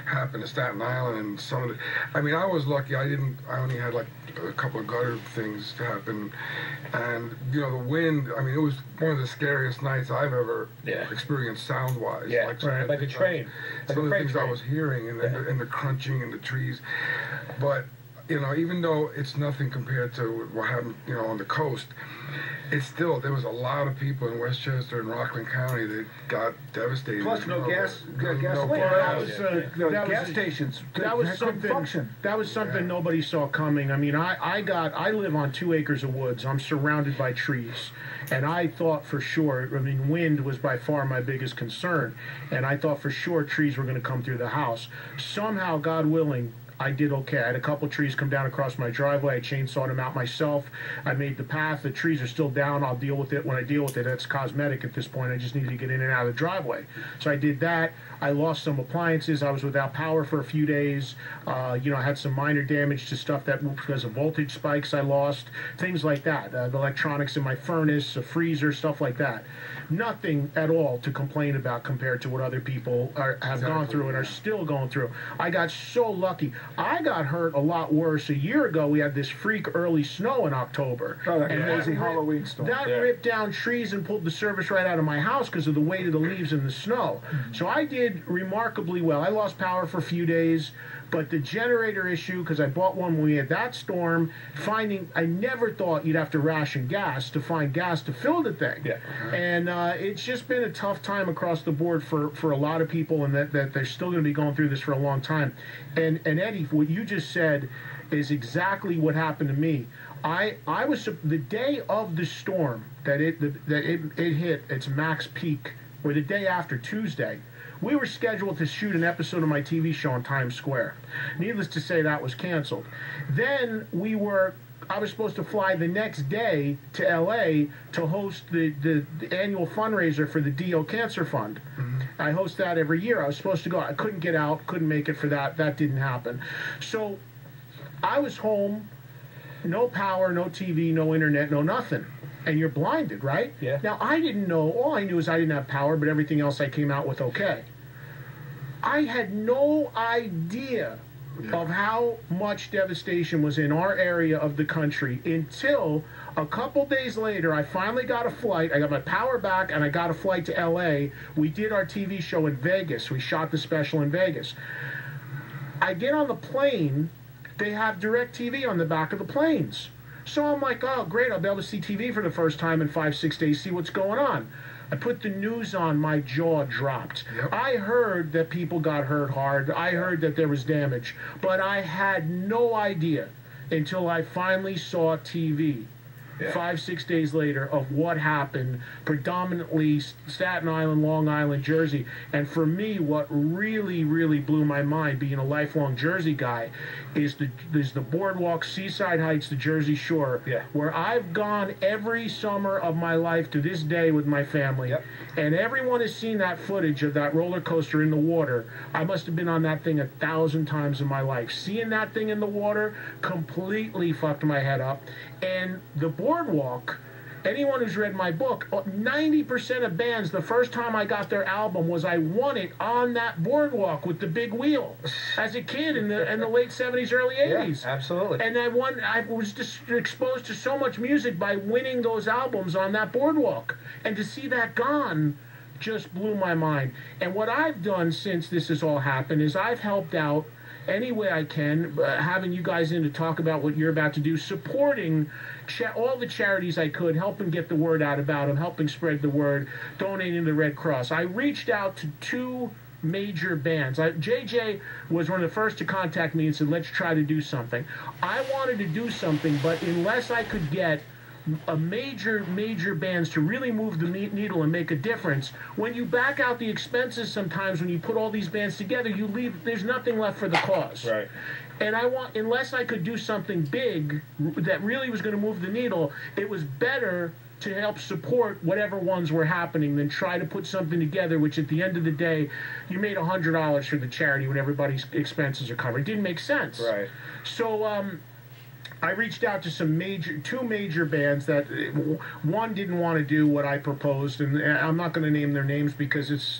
happened to Staten Island and some of the, I mean, I was lucky. I only had like a couple of gutter things happen. And, you know, the wind, I mean, it was one of the scariest nights I've ever experienced sound-wise. Yeah, like a train. Like some of the things train. I was hearing and the crunching in the trees. But, you know, even though it's nothing compared to what happened, you know, on the coast, it's still, there was a lot of people in Westchester and Rockland County that got devastated. Plus, no gas, gasoline. Gas stations. That was couldn't something. function. That was something nobody saw coming. I mean, I live on 2 acres of woods. I'm surrounded by trees, and I thought for sure. I mean, wind was by far my biggest concern, and I thought for sure trees were going to come through the house. Somehow, God willing, I did okay. I had a couple trees come down across my driveway. I chainsawed them out myself. I made the path. The trees are still down. I'll deal with it when I deal with it. That's cosmetic at this point. I just needed to get in and out of the driveway. So I did that. I lost some appliances. I was without power for a few days. You know, I had some minor damage to stuff that because of voltage spikes I lost. Things like that. The electronics in my furnace, a freezer, stuff like that. Nothing at all to complain about compared to what other people have gone through and are still going through. I got so lucky. I got hurt a lot worse. A year ago, we had this freak early snow in October. Oh, that crazy Halloween storm. That ripped down trees and pulled the service right out of my house because of the weight of the leaves and the snow. So I did remarkably well. I lost power for a few days. But the generator issue, because I bought one when we had that storm, I never thought you'd have to ration gas to find gas to fill the thing. Yeah. And it's just been a tough time across the board for a lot of people, and that they're still going to be going through this for a long time. And Eddie, what you just said is exactly what happened to me. I was the day of the storm that it hit its max peak, or the day after, Tuesday. We were scheduled to shoot an episode of my TV show in Times Square. Needless to say, that was canceled. Then I was supposed to fly the next day to LA to host the annual fundraiser for the DO Cancer Fund. Mm-hmm. I host that every year. I was supposed to go. I couldn't get out, couldn't make it for that. That didn't happen. So I was home, no power, no TV, no internet, no nothing. And you're blinded, right? Yeah. Now, I didn't know. All I knew is I didn't have power, but everything else I came out with okay. I had no idea of how much devastation was in our area of the country until a couple days later. I finally got a flight. I got my power back, and I got a flight to L.A. We did our TV show in Vegas. We shot the special in Vegas. I get on the plane. They have DirecTV on the back of the planes. So I'm like, oh, great, I'll be able to see TV for the first time in 5-6 days, see what's going on. I put the news on, my jaw dropped. Yep. I heard that people got hurt hard. I heard that there was damage. But I had no idea until I finally saw TV 5-6 days later of what happened, predominantly Staten Island, Long Island, Jersey. And for me, what really, really blew my mind, being a lifelong Jersey guy, is the boardwalk, Seaside Heights, the Jersey Shore, where I've gone every summer of my life to this day with my family. Yep. And everyone has seen that footage of that roller coaster in the water. I must have been on that thing 1,000 times in my life. Seeing that thing in the water completely fucked my head up. And the boardwalk, anyone who's read my book, 90% of bands, the first time I got their album was I won it on that boardwalk with the big wheel as a kid in the late 70s, early 80s. Yeah, absolutely. And I was just exposed to so much music by winning those albums on that boardwalk. And to see that gone just blew my mind. And what I've done since this has all happened is I've helped out any way I can, having you guys in to talk about what you're about to do, supporting all the charities I could, helping get the word out about them, helping spread the word, donating to the Red Cross. I reached out to 2 major bands. JJ was one of the first to contact me and said, let's try to do something. I wanted to do something, but unless I could get a major bands to really move the needle and make a difference, when you back out the expenses, sometimes when you put all these bands together, you leave, there's nothing left for the cause. Right. And unless I could do something big that really was going to move the needle, it was better to help support whatever ones were happening than try to put something together, which at the end of the day, you made $100 for the charity when everybody's expenses are covered. It didn't make sense. Right. So, I reached out to 2 major bands that one didn't want to do what I proposed, and I'm not going to name their names because it's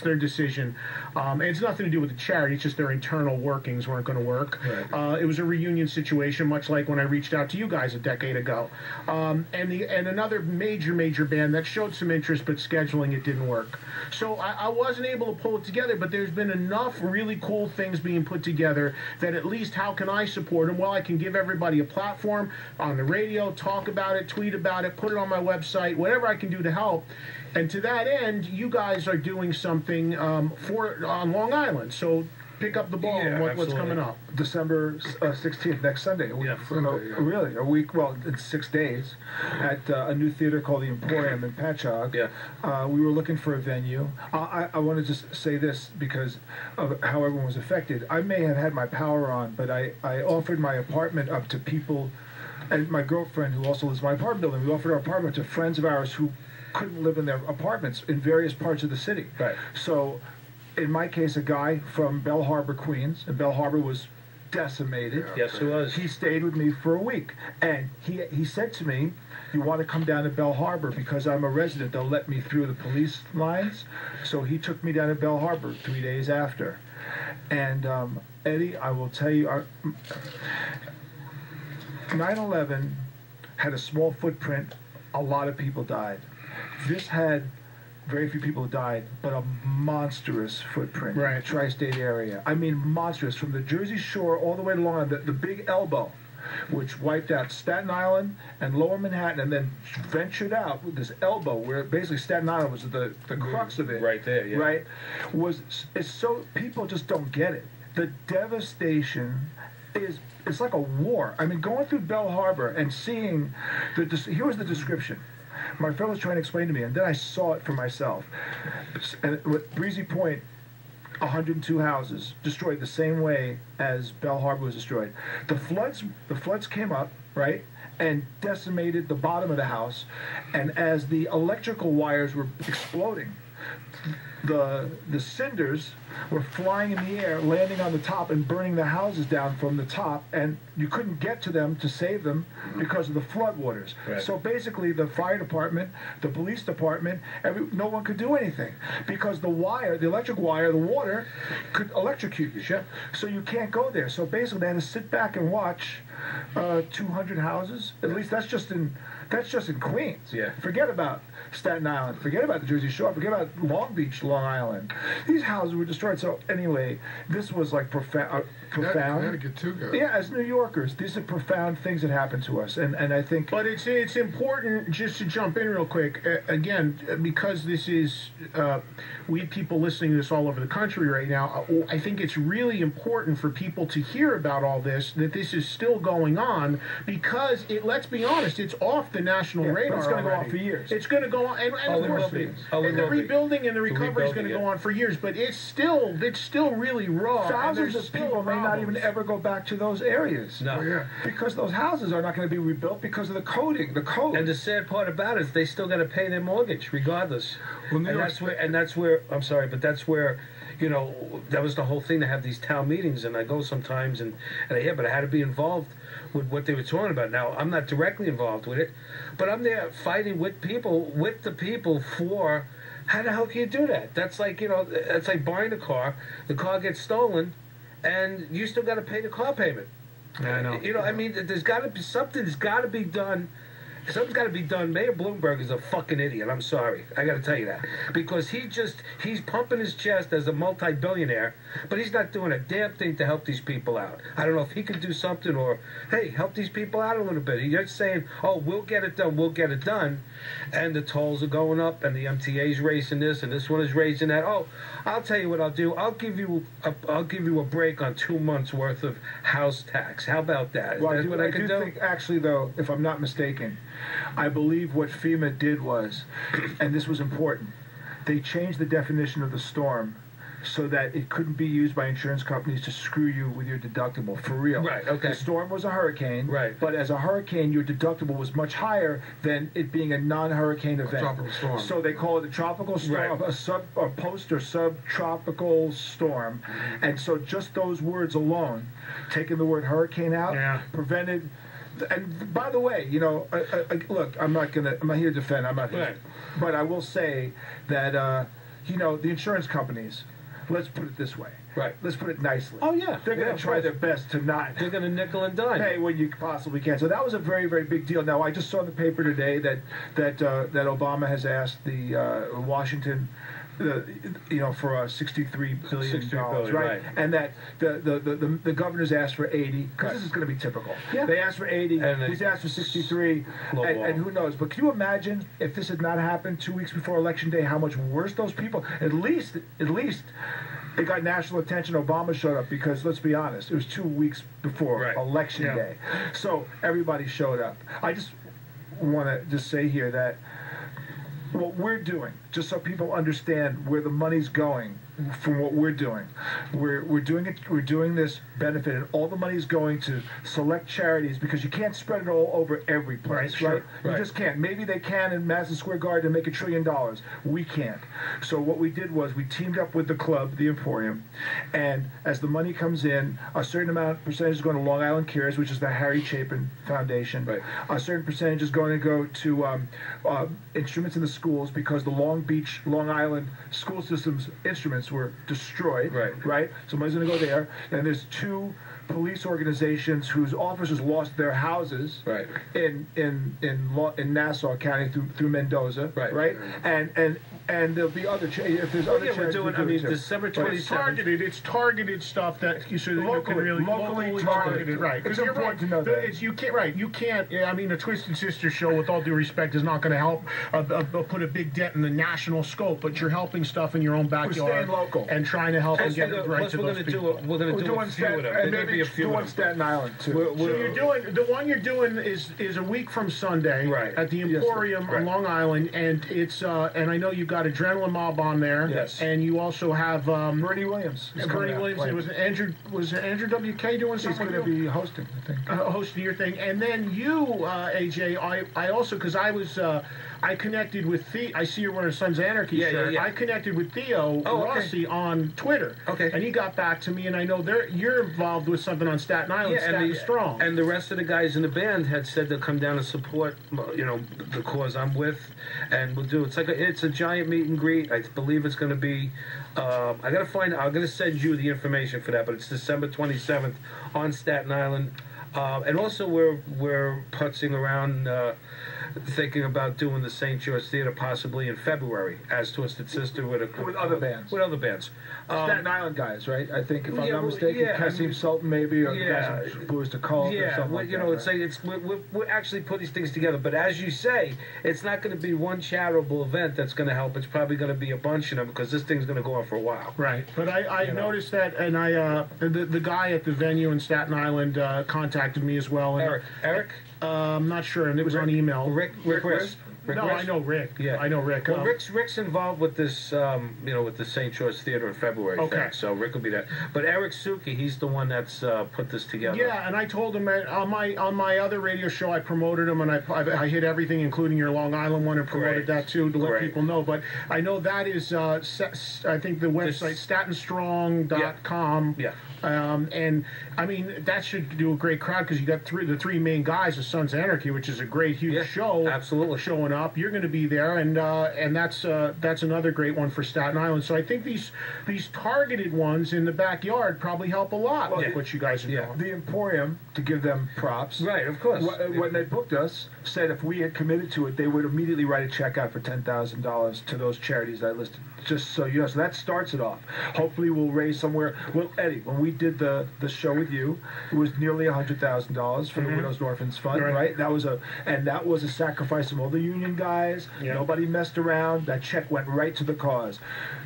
their decision. It's nothing to do with the charity; it's just their internal workings weren't going to work. Right. It was a reunion situation, much like when I reached out to you guys a decade ago. And another major band that showed some interest, but scheduling it didn't work. So I wasn't able to pull it together. But there's been enough really cool things being put together that at least how can I support them? Well, I can give everybody a platform on the radio, talk about it, tweet about it, put it on my website, whatever I can do to help. And to that end, you guys are doing something on Long Island. So pick up the ball on what's coming up. December 16th, next Sunday. Really? A week, well, it's 6 days, at a new theater called the Emporium in Patchogue. Yeah. We were looking for a venue. I want to just say this because of how everyone was affected. I may have had my power on, but I offered my apartment up to people, and my girlfriend, who also lives in my apartment building, we offered our apartment to friends of ours who couldn't live in their apartments in various parts of the city. Right. So, in my case, a guy from Bell Harbor, Queens, and Bell Harbor was decimated. Yes, it was. He stayed with me for a week, and he said to me, "You want to come down to Bell Harbor because I'm a resident? They'll let me through the police lines." So he took me down to Bell Harbor 3 days after. And Eddie, I will tell you, 9/11 had a small footprint. A lot of people died. This had very few people died, but a monstrous footprint in the tri-state area. I mean, monstrous, from the Jersey Shore all the way along the Big Elbow, which wiped out Staten Island and Lower Manhattan, and then ventured out with this elbow, where basically Staten Island was the crux of it. Right there, yeah. Right? It's so, people just don't get it. The devastation it's like a war. I mean, going through Bell Harbor and seeing here was the description. My friend was trying to explain to me, and then I saw it for myself. And with Breezy Point, 102 houses destroyed the same way as Bell Harbor was destroyed. The floods came up, right, and decimated the bottom of the house. And as the electrical wires were exploding, the cinders were flying in the air, landing on the top and burning the houses down from the top, and you couldn't get to them to save them because of the floodwaters. Right. So basically the fire department, the police department, no one could do anything because the electric wire, the water could electrocute you. Sure. So you can't go there. So basically they had to sit back and watch 200 houses. At least that's just in Queens. Yeah. Forget about Staten Island. Forget about the Jersey Shore. Forget about Long Beach, Long Island. These houses were destroyed. So anyway, this was like profound. Connecticut too, guys. Yeah, as New Yorkers, these are profound things that happen to us, and I think. But it's important just to jump in real quick again, because this is we have people listening to this all over the country right now. I think it's really important for people to hear about all this, that this is still going on, because let's be honest, it's off the national radar. It's going to go on already. for years. It's going to go on, and of course, the rebuilding and the recovery is going to go on for years. But it's still really raw. Thousands of people may not even ever go back to those areas. No. Oh, yeah. Because those houses are not going to be rebuilt because of the code. And the sad part about it is they still got to pay their mortgage regardless. Well, that's where I'm sorry, but that's where, that was the whole thing, to have these town meetings, and I go sometimes and I hear, but I had to be involved with what they were talking about. Now, I'm not directly involved with it, but I'm there fighting with the people for, how the hell can you do that? That's like, that's like buying a car, the car gets stolen, and you still got to pay the car payment. I know. I mean, there's got to be something that's got to be done something's got to be done. Mayor Bloomberg is a fucking idiot. I'm sorry. I got to tell you that. Because he's pumping his chest as a multi-billionaire, but he's not doing a damn thing to help these people out. I don't know if he can do something or, hey, help these people out a little bit. He's just saying, oh, we'll get it done, we'll get it done. And the tolls are going up, and the MTA's raising this, and this one is raising that. Oh, I'll tell you what I'll do. I'll give you a break on 2 months worth of house tax. How about that? Well, That's what I can do. think, actually, though, if I'm not mistaken, I believe what FEMA did was, and this was important, they changed the definition of the storm so that it couldn't be used by insurance companies to screw you with your deductible, for real. Right, okay. The storm was a hurricane, right, but as a hurricane, your deductible was much higher than it being a non-hurricane event. Tropical storm. So they call it a tropical storm, right, a post or subtropical storm. And so just those words alone, taking the word hurricane out, prevented. And by the way, you know, look, I'm not here to defend. I'm not. Right. But I will say that you know, the insurance companies. Let's put it this way. Right. Let's put it nicely. Oh, yeah. They're going to try their best to not. They're going to nickel and dime. Pay when you possibly can. So that was a very, very big deal. Now, I just saw in the paper today that Obama has asked the Washington, you know, for $63 billion, right? And that the governor's asked for 80, because this is going to be typical. Yeah. They asked for 80. And he's asked for 63, and who knows? But can you imagine if this had not happened 2 weeks before Election Day? How much worse those people? At least. It got national attention. Obama showed up because, let's be honest, it was 2 weeks before Election Day. So everybody showed up. I just want to just say here that what we're doing, just so people understand where the money's going from what we're doing, we're doing it. We're doing this benefit, and all the money's going to select charities because you can't spread it all over every place, right? You just can't. Maybe they can in Madison Square Garden and make $1 trillion. We can't. So what we did was we teamed up with the club, the Emporium, and as the money comes in, a certain percentage is going to Long Island Cares, which is the Harry Chapin Foundation. Right. A certain percentage is going to go to instruments in the schools because the Long Island school system's instruments were destroyed. Right. So money's going to go there. And there's 2 police organizations whose officers lost their houses. In Nassau County through Mendoza. Right. And there'll be other if there's other charities. We're doing. I mean, December 27th. It's targeted stuff that you can really locally targeted. Right. It's important to know that. You can't. Right. You can't. I mean, a Twisted Sister show, with all due respect, is not going to help put a big dent in the national scope. But you're helping stuff in your own backyard. We're staying local and trying to help and get it right to those people. We're going to do a few of them. And maybe a few on Staten Island too. So you're doing the one you're doing is a week from Sunday at the Emporium on Long Island, and it's and I know you've got Adrenaline Mob on there. Yes. And you also have Bernie Williams. Bernie Williams. It was Andrew WK doing something. He's going to be hosting, I think. Hosting your thing, and then you, AJ. I also, because I connected with I see you're wearing a Sons of Anarchy shirt. I connected with Theo Rossi on Twitter. And he got back to me, and I know you're involved with something on Staten Island, Staten Strong. And the rest of the guys in the band had said they'll come down and support, you know, the cause I'm with, and we'll do. It's a giant meet and greet. I believe it's going to be. I'm going to send you the information for that, but it's December 27th on Staten Island, and also we're putzing around. Thinking about doing the St. George Theater possibly in February as Twisted Sister with other bands. With other bands. Staten Island guys, right? I think if I'm not mistaken, Cassim Sultan maybe, or the guys from Blues to Cult or something like you know, that. we're actually putting these things together. But as you say, it's not going to be one charitable event that's going to help. It's probably going to be a bunch of them because this thing's going to go on for a while. Right. But I noticed that, and the guy at the venue in Staten Island contacted me as well. And Eric? I'm not sure, and it was on email. Rick No, I know Rick. Yeah, I know Rick. Well, Rick's involved with this, you know, with the St. George Theater in February. Okay. So Rick will be there. But Eric Suki, he's the one that's put this together. Yeah, and I told him on my other radio show, I promoted him, and I hit everything, including your Long Island one, and promoted that too to let people know. But I know that is, I think the website statenstrong.com. Yeah. And I mean that should do a great crowd because you got the three main guys of Sons of Anarchy, which is a great huge show. Absolutely. Showing up. You're going to be there, and that's another great one for Staten Island. So I think these targeted ones in the backyard probably help a lot with what you guys are doing. The Emporium, to give them props, Right, of course. when they booked us, said if we had committed to it, they would immediately write a check out for $10,000 to those charities that I listed. Just so you know, so that starts it off. Hopefully, we'll raise somewhere. Well, Eddie, when we did the show with you, it was nearly $100,000 for the Widows and Orphans Fund, right? That was a sacrifice from all the union guys. Yeah. Nobody messed around. That check went right to the cause.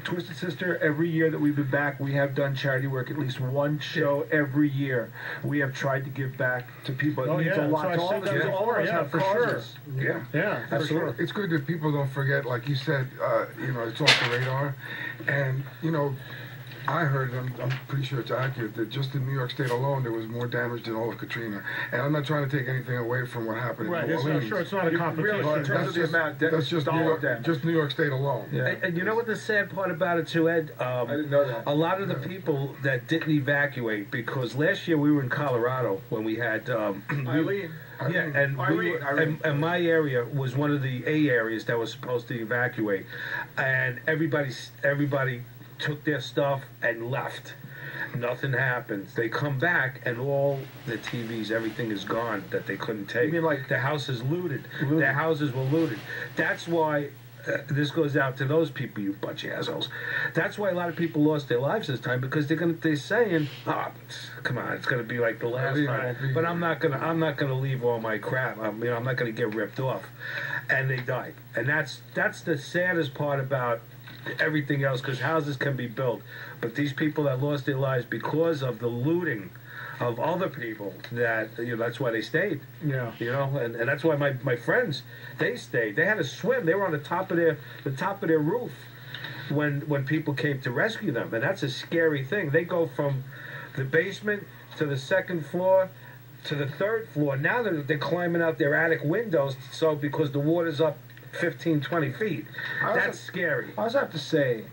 Twisted Sister, every year that we've been back, we have done charity work. At least one show every year. We have tried to give back to people. It means a lot. So I said that All of us have for causes. sure. Yeah, for sure. It's good that people don't forget, like you said, it's off the radar. And, I heard, I'm pretty sure it's accurate, that just in New York State alone, there was more damage than all of Katrina. And I'm not trying to take anything away from what happened in New Orleans. Sure, it's not a competition. Really, in terms of the amount, That's just New York State alone. Yeah. And you know what the sad part about it too, Ed? I didn't know that. A lot of the people that didn't evacuate, because last year we were in Colorado when we had Eileen. Yeah, and Irene. and my area was one of the A areas that was supposed to evacuate, and everybody took their stuff and left. Nothing happens. They come back and all the TVs, everything is gone that they couldn't take. You mean like the house is looted? Their houses were looted. That's why. This goes out to those people, you bunch of assholes. That's why a lot of people lost their lives this time, because they're saying, come on, it's gonna be like the last time. But I'm not gonna leave all my crap. I'm not gonna get ripped off. And they died. And that's the saddest part about everything else, because houses can be built, but these people that lost their lives because of the looting of other people, that's why they stayed. Yeah. And that's why my friends, they stayed. They had to swim. They were on the top of their roof when people came to rescue them, and that's a scary thing. They go from the basement to the second floor to the third floor. Now they're climbing out their attic windows, so because the water's up 15, 20 feet. That's scary. I also have to say,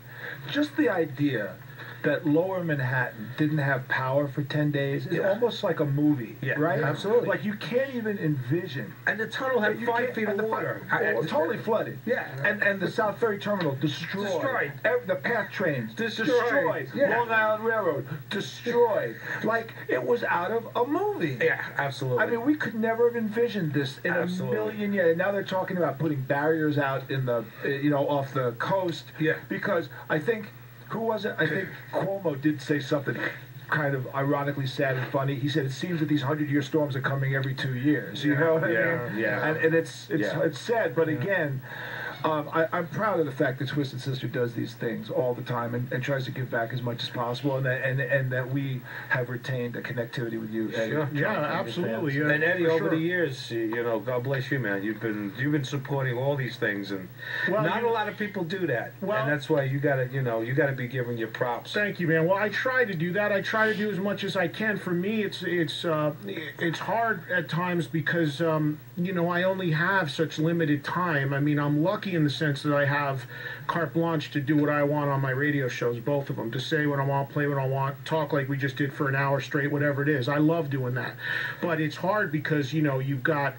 just the idea that Lower Manhattan didn't have power for 10 days is almost like a movie, right? Absolutely. Like, you can't even envision. And the tunnel had 5 feet of water. Totally flooded. Yeah. And the South Ferry Terminal destroyed. The PATH trains destroyed. Yeah. Long Island Railroad destroyed. Like, it was out of a movie. Yeah, absolutely. I mean, we could never have envisioned this in a million years. Now they're talking about putting barriers out in the, off the coast. Yeah. Because I think, who was it? I think Cuomo did say something kind of ironically sad and funny. He said, it seems that these 100-year storms are coming every 2 years. You know what I mean? Yeah. And it's sad, but again, I'm proud of the fact that Twisted Sister does these things all the time and tries to give back as much as possible, and that we have retained a connectivity with you, Eddie. Sure. Yeah, absolutely. Yeah, and Eddie, for over sure. the years, God bless you, man. You've been supporting all these things, and not a lot of people do that. And that's why you gotta be giving your props. Thank you, man. Well, I try to do that. I try to do as much as I can. For me, it's hard at times because I only have such limited time. I mean, I'm lucky in the sense that I have carte blanche to do what I want on my radio shows, both of them, to say what I want, play what I want, talk like we just did for an hour straight, whatever it is. I love doing that. But it's hard because, you've got...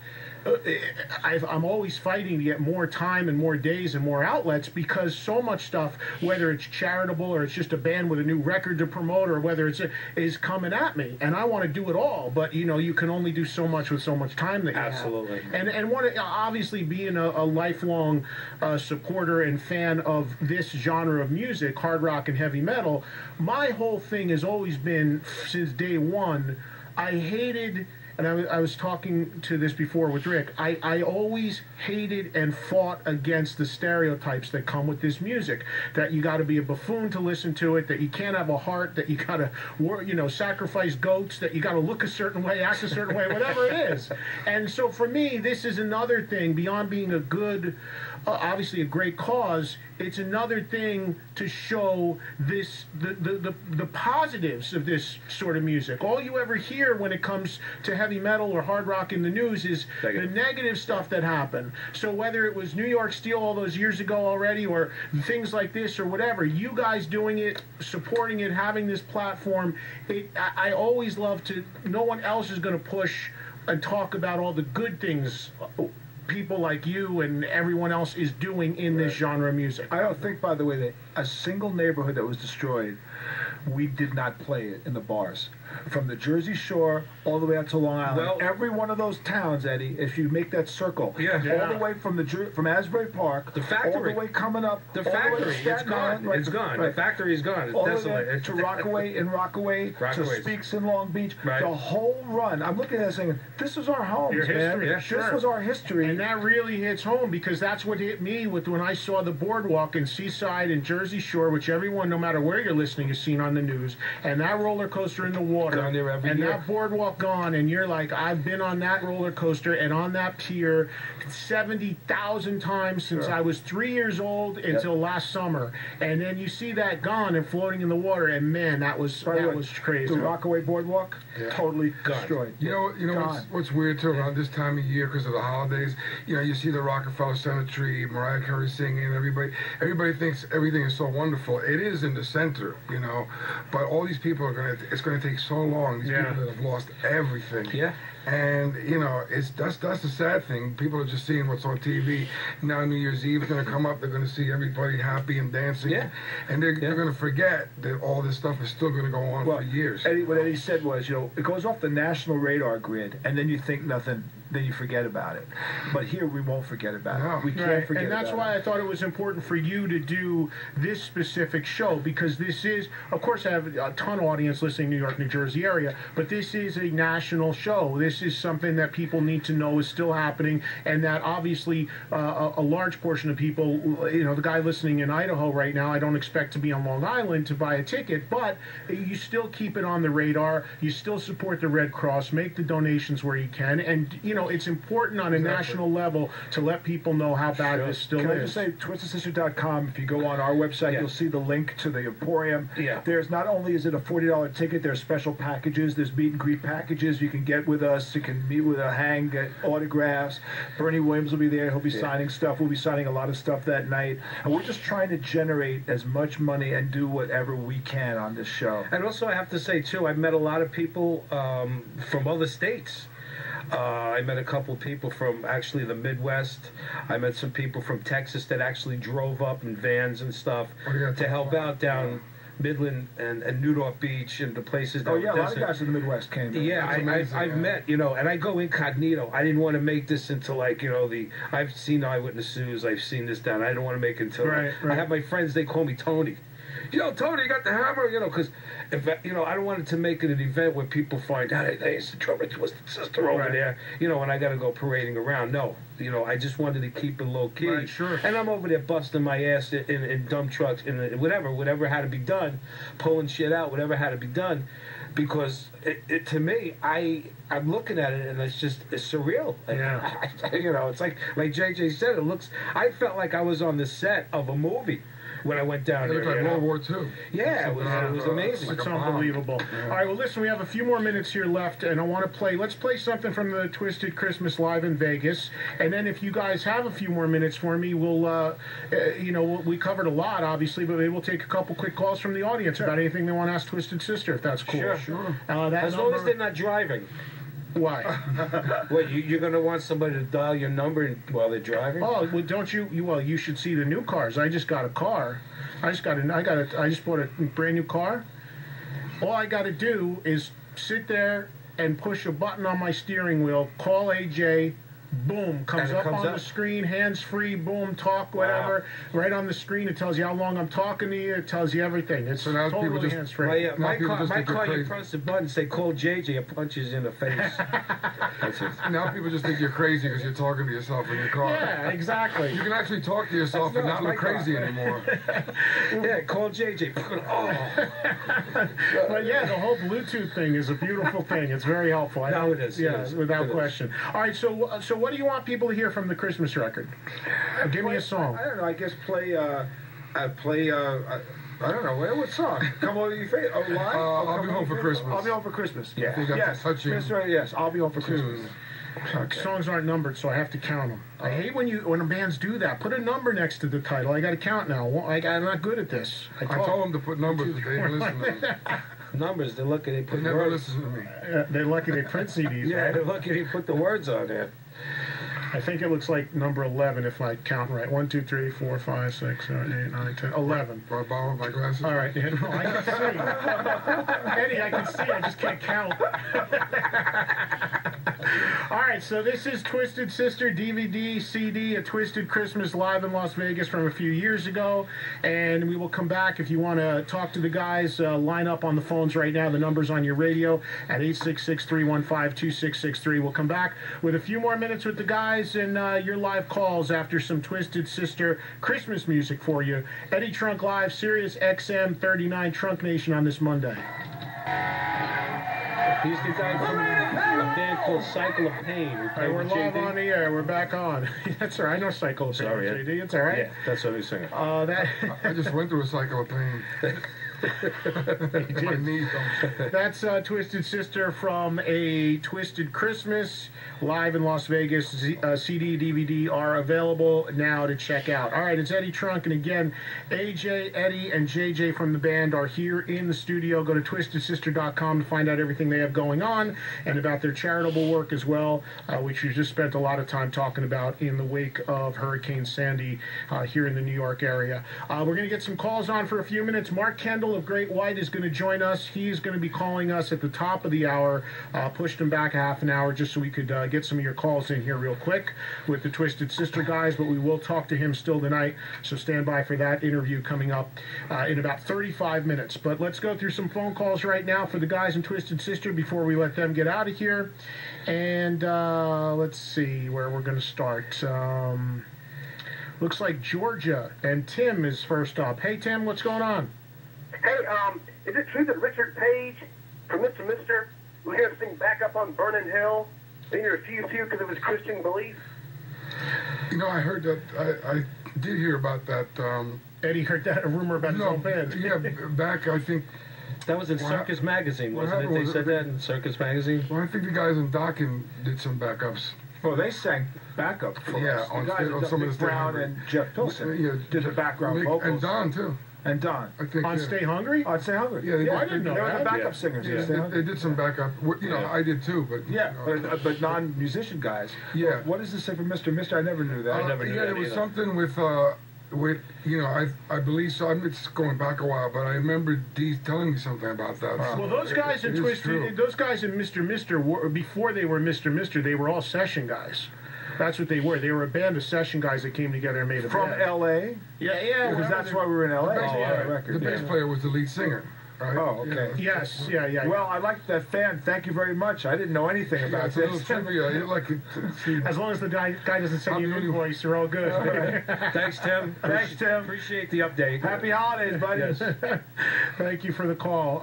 I'm always fighting to get more time and more days and more outlets, because so much stuff, whether it's charitable or it's just a band with a new record to promote, or whether is coming at me, and I want to do it all, but you can only do so much with so much time that you Absolutely. have. And obviously being a lifelong supporter and fan of this genre of music, hard rock and heavy metal, my whole thing has always been, since day one, I hated... And I was talking to this before with Rick. I always hated and fought against the stereotypes that come with this music. That you got to be a buffoon to listen to it. That you can't have a heart. That you got to, sacrifice goats. That you got to look a certain way, act a certain way, whatever it is. And so for me, this is another thing beyond being a good, obviously a great cause. It's another thing to show the positives of this sort of music. All you ever hear when it comes to heavy metal or hard rock in the news is the negative stuff that happened. So whether it was New York Steel all those years ago already, or things like this, or whatever, you guys doing it, supporting it, having this platform, I always love to. No one else is going to push and talk about all the good things people like you and everyone else is doing in this genre of music. I don't think, by the way, that a single neighborhood that was destroyed, we did not play it in the bars. From the Jersey Shore all the way out to Long Island. Well, every one of those towns, Eddie, if you make that circle, Yeah. all the way from Asbury Park, The factory. all the way coming up, The all the way to factory, it's Staten gone. Island, right, It's gone. right. The factory is gone. It's All the way desolate. to Rockaway in Rockaway, to Rockaway's. Speaks in Long Beach, Right. the whole run. I'm looking at it saying, this was our homes, Your man. history, yeah, This sure. was our history. And that really hits home because that's what hit me with when I saw the boardwalk in Seaside and Jersey Shore, which everyone, no matter where you're listening, has seen on the news, and that roller coaster in the water, Gone there every and year. that boardwalk gone, and you're like, I've been on that roller coaster and on that pier 70,000 times since I was 3 years old until last summer, and then you see that gone and floating in the water, and man, that was crazy. The Rockaway Boardwalk, totally destroyed. You know what's weird too around this time of year because of the holidays. You know, you see the Rockefeller Center tree, Mariah Carey singing. Everybody thinks everything is so wonderful. It is in the center, you know, but all these people are it's gonna take so long. These people that have lost everything. Yeah. And you know, that's the sad thing. People are just seeing what's on TV. Now New Year's Eve is going to come up. They're going to see everybody happy and dancing. Yeah. And they're going to forget that all this stuff is still going to go on for years. What Eddie said was, you know, it goes off the national radar grid, and then you think nothing, then you forget about it. But here we won't forget about it. We can't forget and that's about why it. I thought it was important for you to do this specific show, because this is, of course, I have a ton of audience listening in New York, New Jersey area, but this is a national show. This is something that people need to know is still happening, and that obviously a large portion of people, you know, the guy listening in Idaho right now, I don't expect to be on Long Island to buy a ticket, but you still keep it on the radar. You still support the Red Cross, make the donations where you can, and, you know, it's important on a national level to let people know how bad this still Can I is. just say, twistedsister.com, if you go on our website, you'll see the link to the Emporium. Yeah. There's not only is it a $40 ticket, there's special packages, there's meet and greet packages you can get with us. You can meet with a hang, get autographs. Bernie Williams will be there. He'll be signing stuff. We'll be signing a lot of stuff that night. And we're just trying to generate as much money and do whatever we can on this show. And also, I have to say, too, I've met a lot of people from other states. I met a couple people from actually the Midwest. I met some people from Texas that actually drove up in vans and stuff to help out down Midland and Newdorf Beach and the places that Oh, yeah, were a lot of guys from the Midwest came. Yeah, I've met, you know, and I go incognito. I didn't want to make this into like, you know, I've seen Eyewitness News, I've seen this down. I didn't want to make it until I have my friends, they call me Tony. You know, Tony, you got the hammer, you know, because, you know, I don't want it to make it an event where people find out, hey, it's the drummer Twisted Sister over there, you know, and I got to go parading around. No, you know, I just wanted to keep it low key. Right, sure. And I'm over there busting my ass in dump trucks, in whatever had to be done, pulling shit out, whatever had to be done. Because to me, I'm looking at it and it's surreal. Yeah. You know, it's like JJ said, I felt like I was on the set of a movie when I went down It there. looked like World War II. Yeah, it was amazing. It's unbelievable. All right, well, listen, we have a few more minutes here left, and I want to let's play something from the Twisted Christmas Live in Vegas, and then if you guys have a few more minutes for me, we'll, you know, we covered a lot, obviously, but maybe we'll take a couple quick calls from the audience about anything they want to ask Twisted Sister, if that's cool. Sure. That As long as they're not driving. Why? What, you're going to want somebody to dial your number while they're driving? Oh, well, don't you? Well, you should see the new cars. I just got a car. I just bought a brand new car. All I got to do is sit there and push a button on my steering wheel, call AJ, boom, comes up on the screen, hands-free, boom, talk, whatever. Wow. Right on the screen, it tells you how long I'm talking to you. It tells you everything. It's totally hands-free. My car, you press the button, say, call JJ, it punches you in the face. That's it. Now people just think you're crazy because you're talking to yourself in your car. Yeah, exactly. You can actually talk to yourself and not look crazy anymore. Yeah, call JJ. But yeah, the whole Bluetooth thing is a beautiful thing. It's very helpful. No, it is. Yeah, it is. without question. All right, so what do you want people to hear from the Christmas record? Give me a song. I don't know. I guess play. I don't know. What song? Come over your face. Oh, live? I'll be home for Christmas. I'll be home for Christmas. Yeah. Yes. Yes. I'll be home for Christmas. Okay. Songs aren't numbered, so I have to count them. I hate when bands do that. Put a number next to the title. I got to count now. I'm not good at this. I told them to put numbers, but they didn't listen to me. Numbers, they're lucky they put They never words. listen to me. They're lucky they print CDs. Yeah, right? they're lucky they put the words on there. I think it looks like number 11 if I count right. 1, 2, 3, 4, 5, 6, 7, 8, 9, 10, 11. Do I borrow my glasses? All right. Yeah, no, I can see. Eddie, I can see. I just can't count. All right, so this is Twisted Sister DVD, CD, A Twisted Christmas live in Las Vegas from a few years ago. And we will come back. If you want to talk to the guys, line up on the phones right now. The number's on your radio at 866-315-2663. We'll come back with a few more minutes with the guys and your live calls after some Twisted Sister Christmas music for you. Eddie Trunk Live, Sirius XM 39 Trunk Nation on this Monday. These guys from a band called Cycle of Pain. Hey, we're live on the air. We're back on. That's all right. I know Cycle of Pain, Sorry, Ed. JD. It's all right. Yeah, that's what he's saying. I just went through a cycle of pain. My knee don't. That's Twisted Sister from A Twisted Christmas live in Las Vegas. CD, DVD are available now to check out. All right, it's Eddie Trunk, and again, AJ, Eddie, and JJ from the band are here in the studio. Go to twistedsister.com to find out everything they have going on and about their charitable work as well, which we just spent a lot of time talking about in the wake of Hurricane Sandy here in the New York area. We're going to get some calls on for a few minutes. Mark Kendall of Great White is going to join us. He's going to be calling us at the top of the hour. Pushed him back a half an hour just so we could get some of your calls in here real quick with the Twisted Sister guys, but we will talk to him still tonight, so stand by for that interview coming up in about 35 minutes. But let's go through some phone calls right now for the guys in Twisted Sister before we let them get out of here. And let's see where we're going to start. Looks like Georgia, and Tim is first up. Hey, Tim, what's going on? Hey, is it true that Richard Page from Mr. Mister will hear sing Back Up on Burning Hill? He refused to because of his Christian belief? You know, I heard that. I did hear about that. Eddie heard that, a rumor about his own band. Yeah, back, I think. That was in Circus Magazine, wasn't it? They said that in Circus Magazine? Well, I think the guys in Dockin did some backups. Well, they sang backup for us. On The guys on that some of Nick the Brown and Jeff Pilson did the background Mick, vocals. and Don too. And Don. I think On Stay Hungry? On Stay Hungry. Yeah, they I didn't know They were that. the backup singers. Yeah, Stay Hungry. they did some backup. You know, I did too, but Yeah, you know, but non-musician guys. Yeah. What does this say for Mr. Mister? I never knew that. I never knew yeah, that it was either. something with you know, I believe so. It's going back a while, but I remember Dee telling me something about that. Well, those guys in It is Twisted, true. those guys in Mr. Mister, were, before they were Mr. Mister, they were all session guys. That's what they were. They were a band of session guys that came together and made a From band. L.A.? Yeah, Because that's why we were in L.A. The bass, Yeah. the bass player was the lead singer, right? Oh, okay. Yes, yeah. Well, I like that fan. Thank you very much. I didn't know anything Yeah, about it's a little this. trivia. You like it to see. As long as the guy doesn't send you an invoice, you're all good. Thanks, Tim. Thanks, Tim. Appreciate the update. Happy holidays, buddy. Yes. Thank you for the call.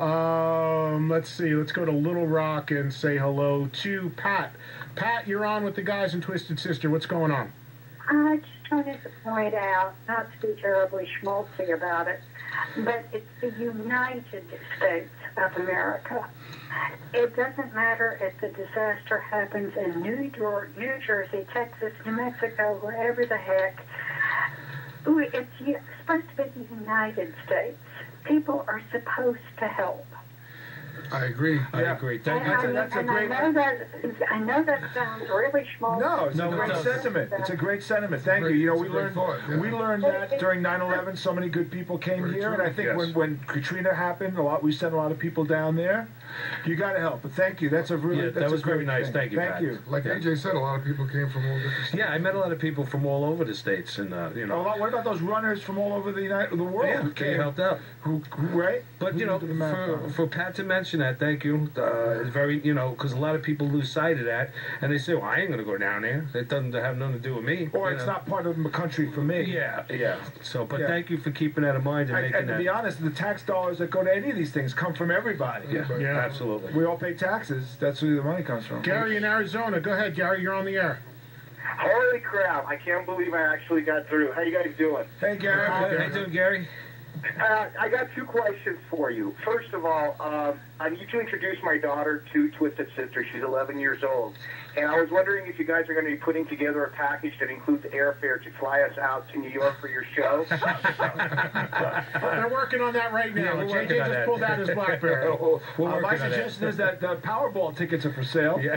Let's see. Let's go to Little Rock and say hello to Pat. Pat, you're on with the guys in Twisted Sister. What's going on? I just wanted to point out, not to be terribly schmaltzy about it, but it's the United States of America. It doesn't matter if the disaster happens in New York, New Jersey, Texas, New Mexico, wherever the heck. It's supposed to be the United States. People are supposed to help. I agree. I agree. Thank you. That's a great- I know that sounds really schmaltzy. No, it's No, a it great doesn't. sentiment. It's a great sentiment. Thank you. You know, It's a we great learned thought, yeah. we learned that during 9/11. So many good people came Very here, true. and I think Yes. when Katrina happened, we sent a lot of people down there. You got to help. But thank you. That's a really Yeah, that's that was a great very nice. thing. Thank you, Thank Pat. you. Like AJ said, a lot of people came from all different states. Yeah, I met a lot of people from all over the states, and you know, What about those runners from all over the world? yeah, who they came? helped out. Who right? But Who you know, did the marathon? for Pat to mention that, thank you. It's very, you know, because a lot of people lose sight of that, and they say, "Well, I ain't gonna go down there. It doesn't have nothing to do with me." Or you it's know. not part of the country for me. Yeah. So, but Yeah. thank you for keeping that in mind and making And to that. be honest, the tax dollars that go to any of these things come from everybody. Yeah, Yeah. absolutely. We all pay taxes. That's where the money comes from. Gary in Arizona. Go ahead, Gary. You're on the air. Holy crap, I can't believe I actually got through. How you guys doing? Hey, Gary. How you doing, Gary? I got two questions for you. First of all, I need to introduce my daughter to Twisted Sister. She's 11 years old. And I was wondering if you guys are going to be putting together a package that includes airfare to fly us out to New York for your show. They're working on that right now. Yeah, we're JJ working on just that. pulled out his BlackBerry. We're My working on that. suggestion is that the Powerball tickets are for sale. Yeah.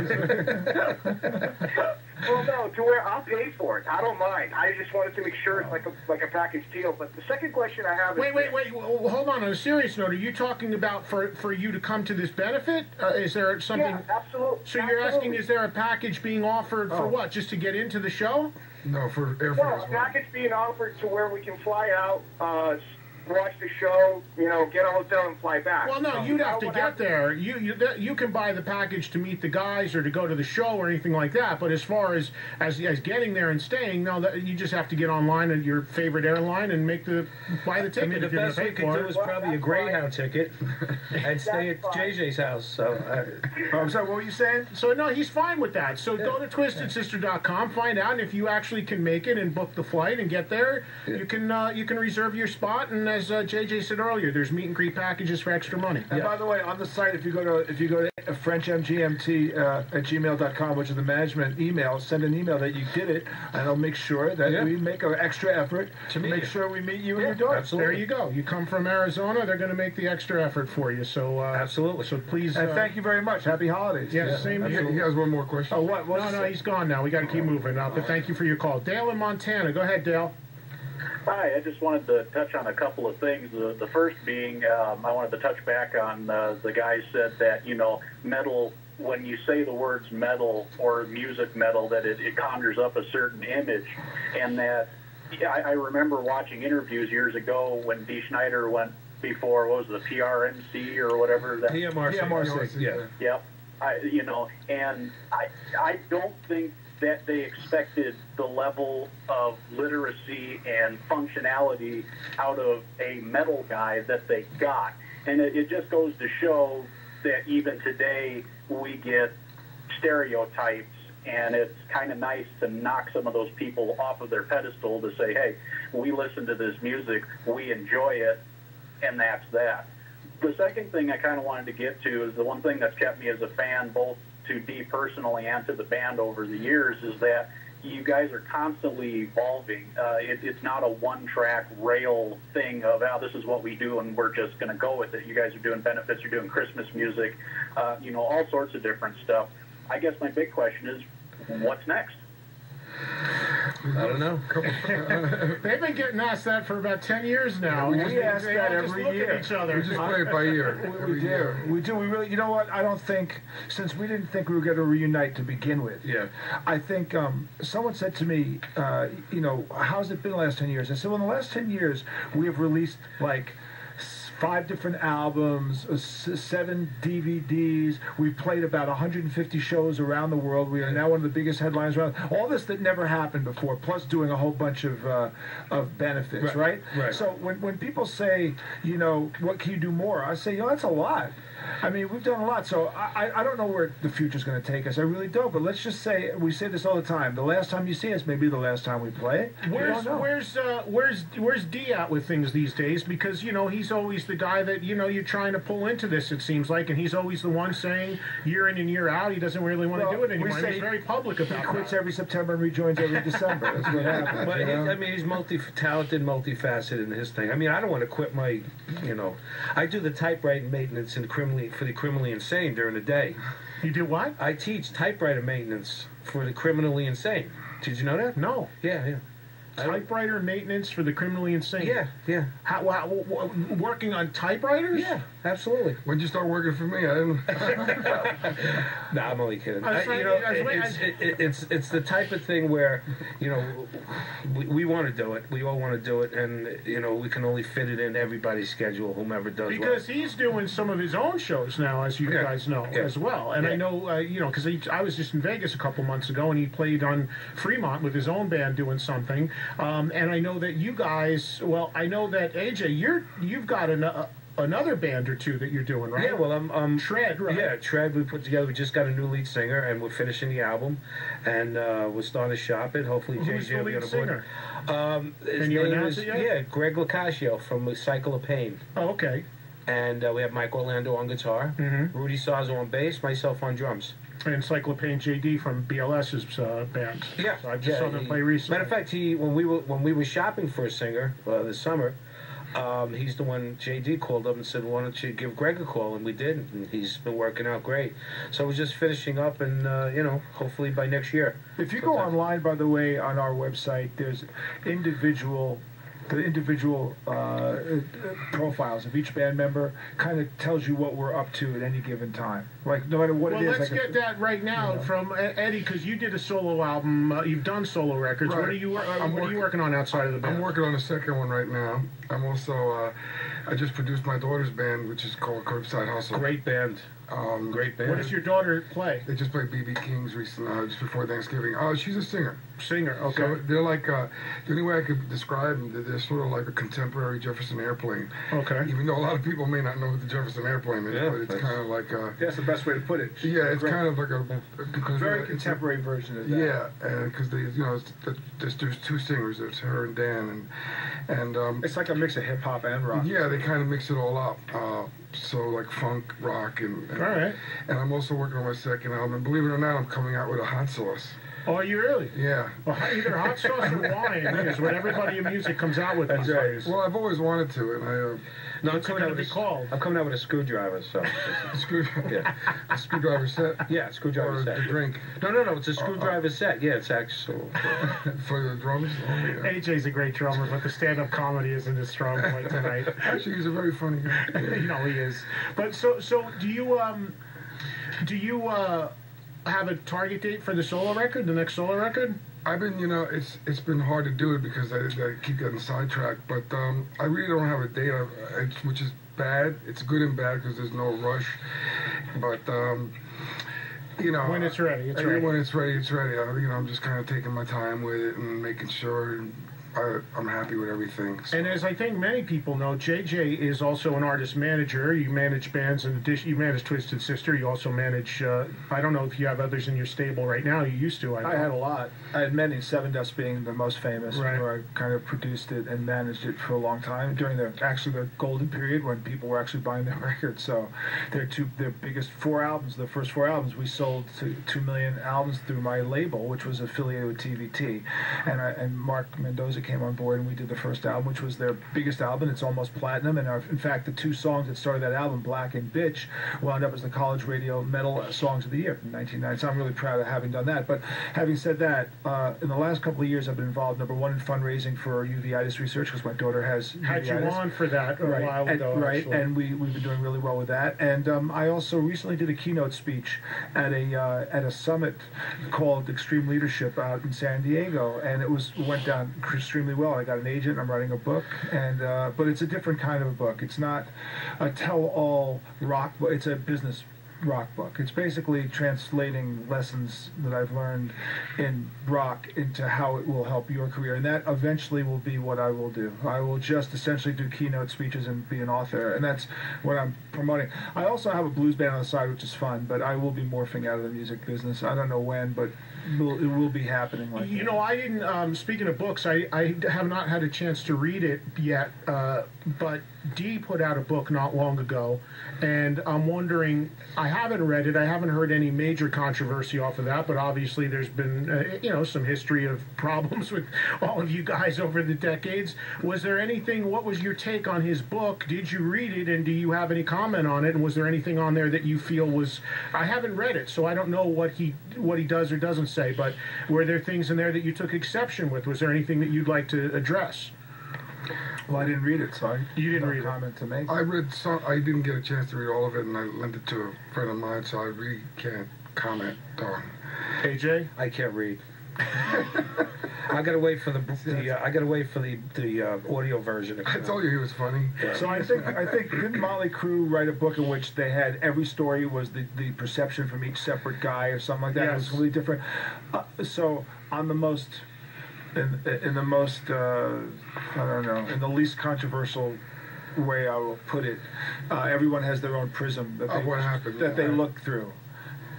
Well, no, to where I'll I'll pay for it. I don't mind. I just wanted to make sure it's like a package deal. But the second question I have is... Wait. Well, hold on. On a serious note, are you talking about for you to come to this benefit? Is there something... Yeah, absolutely. So you're asking, is there a package being offered for what? Just to get into the show? No, for airfare Well, as a well. package being offered to where we can fly out, watch the show, get a hotel and fly back. Well, no, you'd have to get there. You can buy the package to meet the guys or to go to the show or anything like that. But as far as getting there and staying, no, you just have to get online at your favorite airline and buy the ticket. I mean, the if you're best gonna we pay could for do it. is probably a Greyhound ticket and stay at JJ's house. So, I'm sorry, what were you saying? So no, he's fine with that. So go to twistedsister.com, find out, and if you actually can make it and book the flight and get there, you can reserve your spot. And as JJ said earlier, there's meet and greet packages for extra money. And by the way, on the site, if you go to FrenchMGMT at gmail.com, which is the management email, send an email that you did it, and I'll make sure that we make an extra effort to make sure we meet you and your daughter. Absolutely. There you go. You come from Arizona, they're going to make the extra effort for you. So absolutely. So please. And thank you very much. Happy holidays. Yeah, same to He you. has one more question. Oh, what? No, he's gone now. We got to keep moving. But thank you for your call. Dale in Montana. Go ahead, Dale. Hi, I just wanted to touch on a couple of things. The first being, I wanted to touch back on the guy said that, metal, when you say the words metal or music metal, that it conjures up a certain image. And that, I remember watching interviews years ago when Dee Snider went before, what was it, the PRNC or whatever? That, PMRC. Yeah. Yep. And I don't think that they expected the level of literacy and functionality out of a metal guy that they got. And it just goes to show that even today we get stereotypes, and it's kind of nice to knock some of those people off of their pedestal to say, hey, we listen to this music, we enjoy it, and that's that. The second thing I kind of wanted to get to is the one thing that's kept me as a fan, both to Dee personally and to the band over the years, is that you guys are constantly evolving. It's not a one-track rail thing of, this is what we do and we're just going to go with it. You guys are doing benefits, you're doing Christmas music, all sorts of different stuff. I guess my big question is, what's next? I don't know. They've been getting asked that for about 10 years now. We ask They that all just every look year. at each other. We just play it by ear. We do. We do. We really, you know what? I don't think, since we didn't think we were going to reunite to begin with, I think someone said to me, how's it been the last 10 years? I said, well, in the last 10 years, we have released like 5 different albums, 7 DVDs. We've played about 150 shows around the world. We are now one of the biggest headliners around. All this that never happened before, plus doing a whole bunch of benefits, right? So when people say, what can you do more? I say, that's a lot. I mean, we've done a lot, so I don't know where the future's going to take us. I really don't. But let's just say, we say this all the time, the last time you see us may be the last time we play. Where's Dee at with things these days? Because he's always the guy that you're trying to pull into this. It seems like, and he's always the one saying year in and year out he doesn't really want to do it anymore. He's very public about it. He quits every September and rejoins every December. That's what happens. But he's multi-talented, multifaceted in his thing. I mean, I don't want to quit my, I do the typewriter maintenance for the criminally insane during the day. You do what? I teach typewriter maintenance for the criminally insane. Did you know that? No. Yeah. Typewriter maintenance for the criminally insane. Yeah. Working on typewriters? Yeah, absolutely. When'd you start working for me? I didn't. Nah, I'm only kidding. It's the type of thing where, we want to do it. We all want to do it, and we can only fit it in everybody's schedule, whomever does. Because he's doing some of his own shows now, as you guys know, as well. And I know, because I was just in Vegas a couple months ago, and he played on Fremont with his own band doing something. And I know that you guys, I know that AJ, you've got another band or two that you're doing, right? Yeah, well, I'm Tread, right? Yeah, Tread. We put together. We just got a new lead singer, and we're finishing the album, and we're starting to shop it. Hopefully, Who's the lead singer? Can you announce it yet? Yeah, Greg Locascio from Cycle of Pain. Oh, okay. And we have Mike Orlando on guitar, Rudy Sarzo on bass, myself on drums. And Cyclopain JD from BLS's band. Yeah, so I just saw them play recently. Matter of fact, when we were shopping for a singer this summer, he's the one, JD called up and said, why don't you give Greg a call? And we did, and he's been working out great. So we're just finishing up, and, hopefully by next year. If you go online, by the way, on our website, there's individual profiles of each band member. Kind of tells you what we're up to at any given time. Like no matter what it is. Well, let's get that right now from Eddie, because you did a solo album. You've done solo records. Right. What are you working on outside of the band? I'm working on the second one right now. I'm also I just produced my daughter's band, which is called Curbside Hustle. Great band. Great band. What does your daughter play? They just played B.B. King's recently, just before Thanksgiving. She's a singer. Singer, okay. So they're like, the only way I could describe them, they're sort of like a contemporary Jefferson Airplane. Okay. Even though a lot of people may not know what the Jefferson Airplane is, but it's kind of like that's the best way to put it. Yeah, it's kind of like a because very contemporary version of that. Yeah, because there's two singers. It's her and Dan, and it's like a mix of hip hop and rock. Yeah, they kind of mix it all up. So like funk, rock, and all right. And I'm also working on my second album. And believe it or not, I'm coming out with a hot sauce. Oh, are you really? Yeah. Well, either hot sauce or wine is what everybody in music comes out with these days. Well, I've always wanted to, and No, What's it going to be called? I'm coming out with a screwdriver, so. A screwdriver set? Yeah, screwdriver or set. To drink? No, it's a screwdriver set. Yeah, it's actual. For the drums? Oh, yeah. AJ's a great drummer, but the stand-up comedy isn't his strong point tonight. Actually, he's a very funny guy. Yeah. He is. But so do you have a target date for the solo record, the next solo record? I've been, it's been hard to do it because I keep getting sidetracked. But I really don't have a date, which is bad. It's good and bad because there's no rush. But when it's ready, it's ready. When it's ready, it's ready. I'm just kind of taking my time with it and making sure I'm happy with everything. So. And as I think many people know, JJ is also an artist manager. You manage bands in addition. You manage Twisted Sister. You also manage. I don't know if you have others in your stable right now. You used to. I had a lot. I had many. Seven Dust being the most famous, right. Where I kind of produced it and managed it for a long time during the golden period when people were actually buying their records. So their biggest four albums, the first four albums, we sold to 2 million albums through my label, which was affiliated with TVT, and Mark Mendoza came on board and we did the first album, which was their biggest album. It's almost platinum, and in fact the two songs that started that album, Black and Bitch, wound up as the college radio metal songs of the year in 1990. So I'm really proud of having done that. But having said that, in the last couple of years I've been involved, number one, in fundraising for uveitis research because my daughter has uveitis. Had you on for that a while ago, right? Actually. And we've been doing really well with that. And I also recently did a keynote speech at a summit called Extreme Leadership out in San Diego, and it went down extremely well. I got an agent. I'm writing a book, and but it's a different kind of a book. It's not a tell-all rock book. It's a business rock book. It's basically translating lessons that I've learned in rock into how it will help your career, and that eventually will be what I will do. I will just essentially do keynote speeches and be an author, and that's what I'm promoting. I also have a blues band on the side, which is fun, but I will be morphing out of the music business. I don't know when, but it will be happening. Like you know, I didn't. Speaking of books, I have not had a chance to read it yet, but Dee put out a book not long ago, and I'm wondering. I haven't read it. I haven't heard any major controversy off of that, but obviously there's been some history of problems with all of you guys over the decades. Was there anything? What was your take on his book? Did you read it, and do you have any comment on it? And was there anything on there that you feel was? I haven't read it, so I don't know what he does or doesn't say. But were there things in there that you took exception with? Was there anything that you'd like to address? Well, I didn't read it, so you didn't read comment to make. I read some. I didn't get a chance to read all of it, and I lent it to a friend of mine, so I really can't comment on. AJ, I can't read. I gotta wait for the audio version. I told you he was funny. Yeah. So I think didn't Motley Crue write a book in which they had every story was the perception from each separate guy or something like that? Yes. It was really different. So on the most. In the most, I don't know, in the least controversial way I will put it, everyone has their own prism that they look through.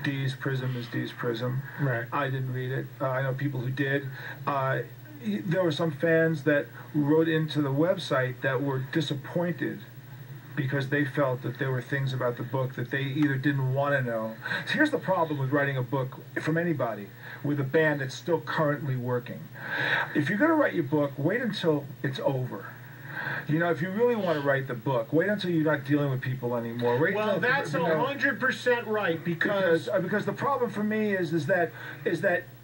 Dee's prism is Dee's prism. Right. I didn't read it. I know people who did. There were some fans that wrote into the website that were disappointed because they felt that there were things about the book that they either didn't want to know. So here's the problem with writing a book from anybody with a band that's still currently working. If you're going to write your book, wait until it's over. You know, if you really want to write the book, wait until you're not dealing with people anymore. Wait Well, till, that's 100% right because the problem for me is that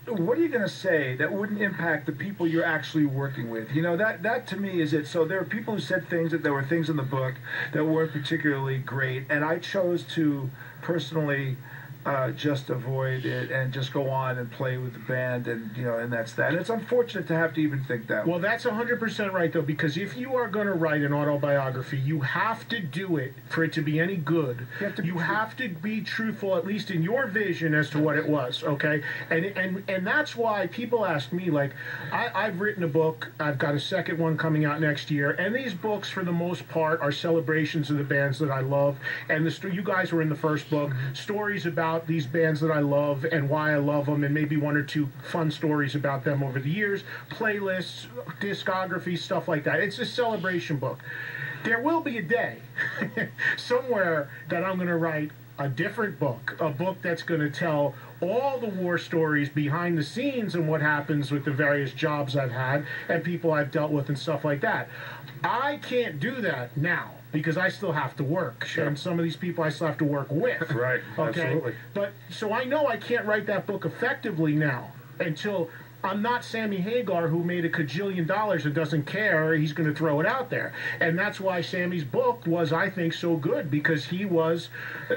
what are you going to say that wouldn't impact the people you're actually working with? You know, that to me is it. So there are people who said things that there were things in the book that weren't particularly great, and I chose to personally just avoid it and just go on and play with the band, and you know, and that's that. And it's unfortunate to have to even think that way. Well, that's 100% right, though, because if you are going to write an autobiography, you have to do it for it to be any good. You have to be truthful, at least in your vision, as to what it was, okay? And that's why people ask me, like, I've written a book. I've got a second one coming out next year, and these books, for the most part, are celebrations of the bands that I love. And you guys were in the first book, stories about these bands that I love and why I love them, and maybe one or two fun stories about them over the years, playlists, discography, stuff like that. It's a celebration book. There will be a day somewhere that I'm going to write a different book, a book that's going to tell all the war stories behind the scenes and what happens with the various jobs I've had and people I've dealt with and stuff like that. I can't do that now, because I still have to work, and some of these people I still have to work with. Right, okay? absolutely. But so I know I can't write that book effectively now until I'm not Sammy Hagar, who made a cajillion dollars and doesn't care. He's going to throw it out there. And that's why Sammy's book was, I think, so good, because he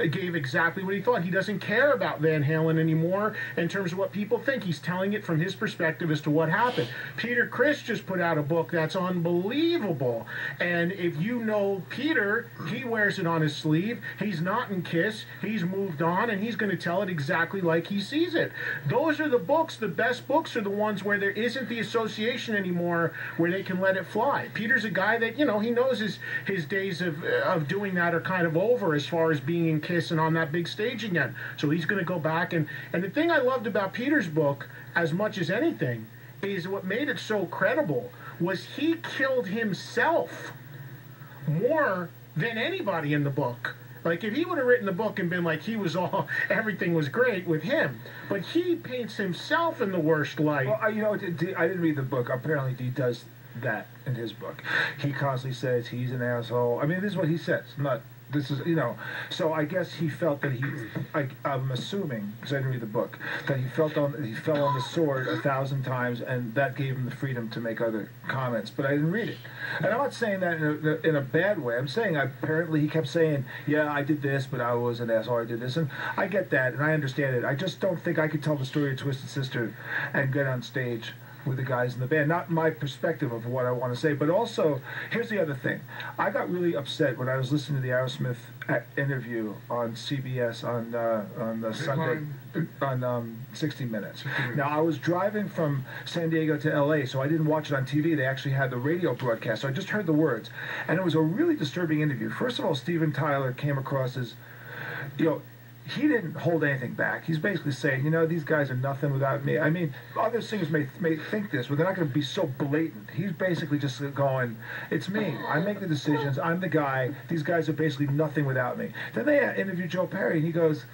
gave exactly what he thought. He doesn't care about Van Halen anymore in terms of what people think. He's telling it from his perspective as to what happened. Peter Criss just put out a book that's unbelievable. And if you know Peter, he wears it on his sleeve. He's not in Kiss. He's moved on, and he's going to tell it exactly like he sees it. Those are the books. The best books are the ones where there isn't the association anymore, where they can let it fly. Peter's a guy that, you know, he knows his days of doing that are kind of over as far as being in Kiss and on that big stage again. So he's going to go back. And the thing I loved about Peter's book, as much as anything, is what made it so credible was he killed himself more than anybody in the book. Like, if he would have written the book and been like, everything was great with him, but he paints himself in the worst light. Well, you know, I didn't read the book. Apparently, he does that in his book. He constantly says he's an asshole. I mean, this is what he says. This is, you know, so I guess he felt that I'm assuming, because I didn't read the book, that he fell on the sword 1,000 times, and that gave him the freedom to make other comments. But I didn't read it, and I'm not saying that in a bad way. I'm saying apparently he kept saying, "Yeah, I did this, but I was an asshole. I did this," and I get that, and I understand it. I just don't think I could tell the story of Twisted Sister and get on stage with the guys in the band. Not my perspective of what I want to say, but also, here's the other thing. I got really upset when I was listening to the Aerosmith interview on CBS on Sunday, on 60 Minutes. Now, I was driving from San Diego to LA, so I didn't watch it on TV. They actually had the radio broadcast, so I just heard the words. And it was a really disturbing interview. First of all, Steven Tyler came across as, you know, he didn't hold anything back. He's basically saying, you know, these guys are nothing without me. I mean, other singers may think this, but they're not going to be so blatant. He's basically just going, it's me. I make the decisions. I'm the guy. These guys are basically nothing without me. Then they interview Joe Perry, and he goes,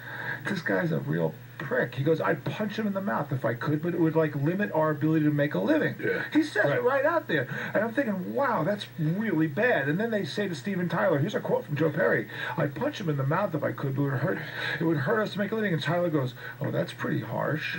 this guy's a real prick. He goes, I'd punch him in the mouth if I could, but it would like limit our ability to make a living. Yeah. He says it right out there. And I'm thinking, wow, that's really bad. And then they say to Steven Tyler, here's a quote from Joe Perry, I'd punch him in the mouth if I could, but it would hurt us to make a living. And Tyler goes, oh, that's pretty harsh.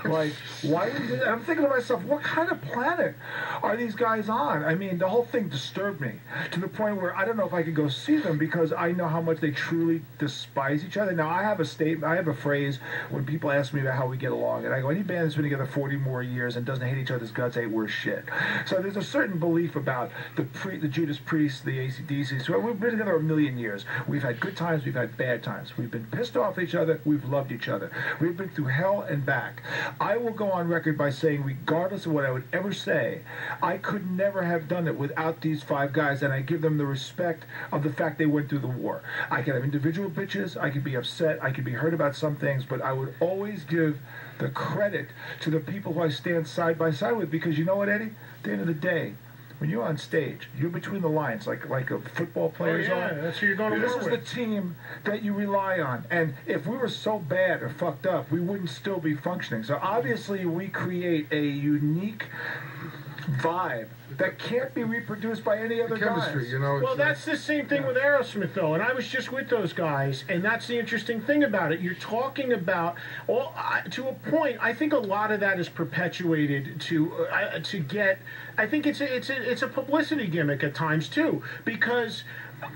Like, why would you do that? I'm thinking to myself, what kind of planet are these guys on? I mean, the whole thing disturbed me to the point where I don't know if I could go see them, because I know how much they truly despise each other. Now, I have a phrase when people ask me about how we get along, and I go, any band that's been together 40 more years and doesn't hate each other's guts ain't worth shit. So there's a certain belief about the Judas Priest, the AC/DC. So we've been together a million years. We've had good times, we've had bad times. We've been pissed off at each other, we've loved each other. We've been through hell and back. I will go on record by saying, regardless of what I would ever say, I could never have done it without these five guys, and I give them the respect of the fact they went through the war. I could have individual bitches, I could be upset, I could be hurt about some things, but I would always give the credit to the people who I stand side by side with, because you know what, Eddie? At the end of the day, when you're on stage, you're between the lines, like a football player's on. That's who you're going to This war is with. the team that you rely on. And if we were so bad or fucked up, we wouldn't still be functioning. So obviously we create a unique vibe that can't be reproduced by any other Chemistry, guys. you know. Well, it's that's the same thing with Aerosmith, though, and I was just with those guys, and that's the interesting thing about it. You're talking about, to a point, I think a lot of that is perpetuated to get. I think it's a publicity gimmick at times too, because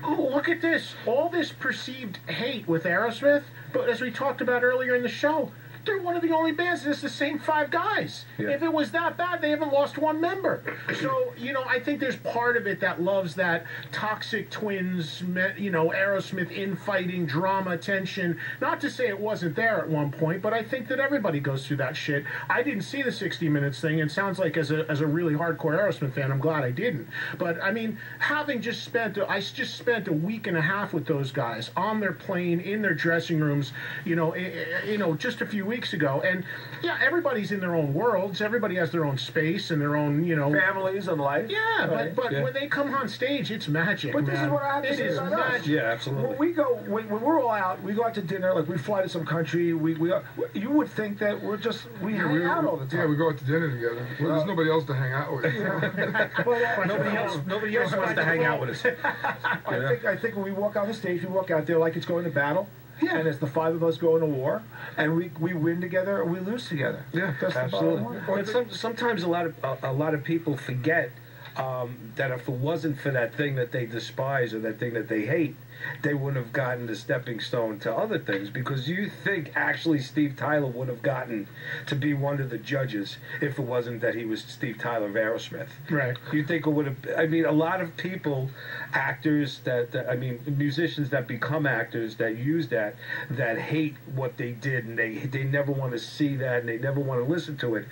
look at this, all this perceived hate with Aerosmith, but as we talked about earlier in the show, they're one of the only bands that's the same 5 guys. Yeah. If it was that bad, they haven't lost 1 member. So, I think there's part of it that loves that toxic twins, Aerosmith infighting, drama, tension. Not to say it wasn't there at one point, but I think that everybody goes through that shit. I didn't see the 60 Minutes thing. It sounds like as a really hardcore Aerosmith fan, I'm glad I didn't. But, I mean, I just spent a week and a half with those guys on their plane, in their dressing rooms, just a few weeks ago, and yeah, everybody's in their own worlds. Everybody has their own space and their own, families and life. Yeah, right? but when they come on stage, it's magic. But this man. is what I have to It say is about us. magic. Yeah, absolutely. When we're all out, we go out to dinner. Like we fly to some country. You would think that we hang out all the time. Yeah, we go out to dinner together. Well, there's nobody else to hang out with. But, Nobody else wants to hang out with us. I think when we walk on the stage, we walk out there like it's going to battle. Yeah. And it's the 5 of us going to war, and we win together or we lose together. Yeah, that's Absolutely. the bottom line. But sometimes a lot of people forget that if it wasn't for that thing that they despise or that thing that they hate, they wouldn't have gotten the stepping stone to other things. Because you think actually Steve Tyler would have gotten to be one of the judges if it wasn't that he was Steve Tyler of Aerosmith. Right. You think it would have? I mean, a lot of people, actors musicians that become actors that use that hate what they did, and they never want to see that, and they never want to listen to it.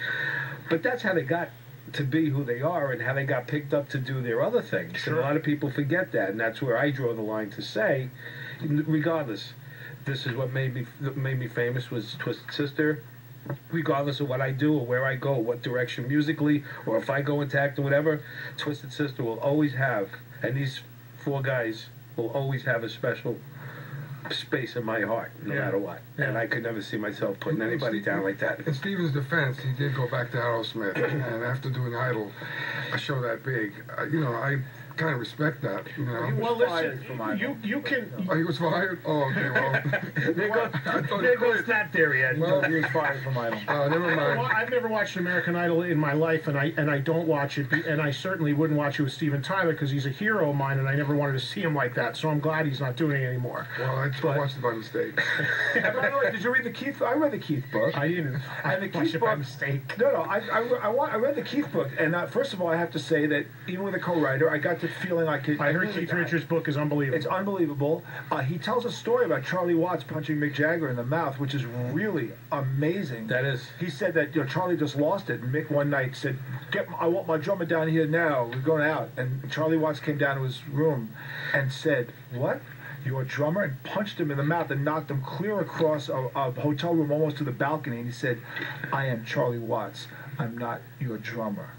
But that's how they got to be who they are and how they got picked up to do their other things. Sure. And a lot of people forget that, and that's where I draw the line to say, regardless, this is what made me famous was Twisted Sister. Regardless of what I do or where I go, what direction musically, or if I go into acting, whatever, Twisted Sister will always have, and these 4 guys will always have a special space in my heart, no matter what. And I could never see myself putting anybody down like that. In Steven's defense, he did go back to Aerosmith, and after doing Idol, a show that big, I kind of respect that. Well, listen, you can. Oh, he was fired? Oh, okay, well. There goes that theory, Ed. Well, He was fired from Idol. never mind. I've never watched American Idol in my life, and I don't watch it, and I certainly wouldn't watch it with Steven Tyler because he's a hero of mine, and I never wanted to see him like that. So I'm glad he's not doing it anymore. Well, I watched it by mistake. And by the way, did you read the Keith? I read the Keith book. I didn't. And the Watched Keith it by book. mistake. No, I read the Keith book, and first of all, I have to say that even with a co-writer, I got the feeling I could. I heard Keith Richards' book is unbelievable. It's unbelievable. He tells a story about Charlie Watts punching Mick Jagger in the mouth, which is really amazing. That is. He said that Charlie just lost it, and Mick one night said, "I want my drummer down here now. We're going out." And Charlie Watts came down to his room and said, "What? Your drummer?" and punched him in the mouth and knocked him clear across a hotel room almost to the balcony. And he said, "I am Charlie Watts. I'm not your drummer."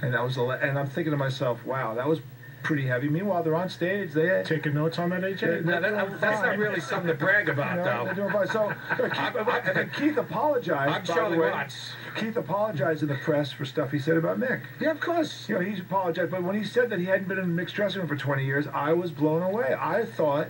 And that was and I'm thinking to myself, wow, that was pretty heavy. Meanwhile, they're on stage. They Taking notes on that, AJ? No, that's not really something to brag about, they're though. doing fine. So and then Keith apologized. I'm by Charlie the way. Watts. Keith apologized in the press for stuff he said about Mick. Yeah, of course. He's apologized, but when he said that he hadn't been in Mick's dressing room for 20 years, I was blown away. I thought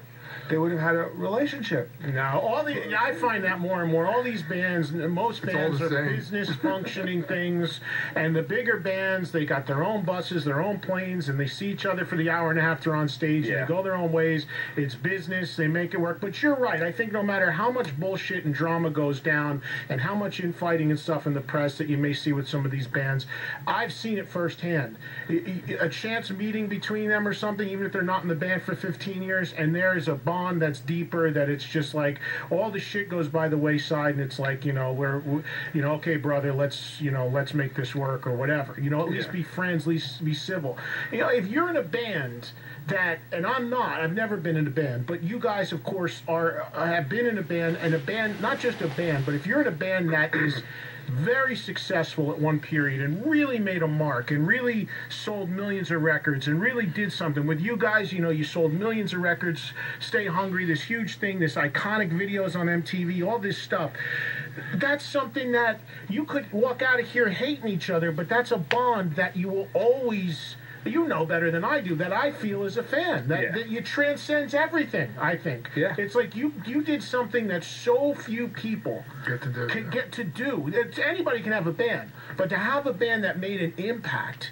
they would have had a relationship. No, I find that more and more. All these bands, most bands all are the same. business functioning things, and the bigger bands, they got their own buses, their own planes, and they see each other for the hour and a half they're on stage, and Yeah. they go their own ways. It's business, they make it work. But you're right. I think no matter how much bullshit and drama goes down, and how much infighting and stuff in the press that you may see with some of these bands, I've seen it firsthand. A chance meeting between them or something, even if they're not in the band for 15 years, and there is a bond that's deeper, that it's just like all the shit goes by the wayside, and it's like, we're okay, brother, let's make this work or whatever, at least be friends, at least be civil. If you're in a band that, and I've never been in a band, but you guys of course have been in a band, and a band, not just a band, but if you're in a band that is very successful at one period and really made a mark and really sold millions of records and really did something. With you guys, you sold millions of records, Stay Hungry, this huge thing, this iconic videos on MTV, all this stuff. That's something that you could walk out of here hating each other, but that's a bond that you will always... You know better than I do that I feel as a fan that you transcends everything. I think it's like you did something that so few people can get to do. Anybody can have a band, but to have a band that made an impact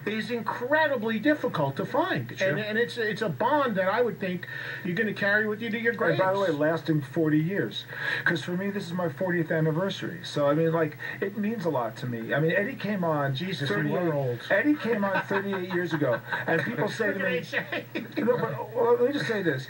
is incredibly difficult to find, and it's a bond that I would think you're going to carry with you to your graves. And by the way, lasting 40 years, because for me this is my 40th anniversary. So I mean, like, it means a lot to me. I mean, Eddie came on. Jesus, you are old. Eddie came on 38 years ago, and people say to me, well, let me just say this.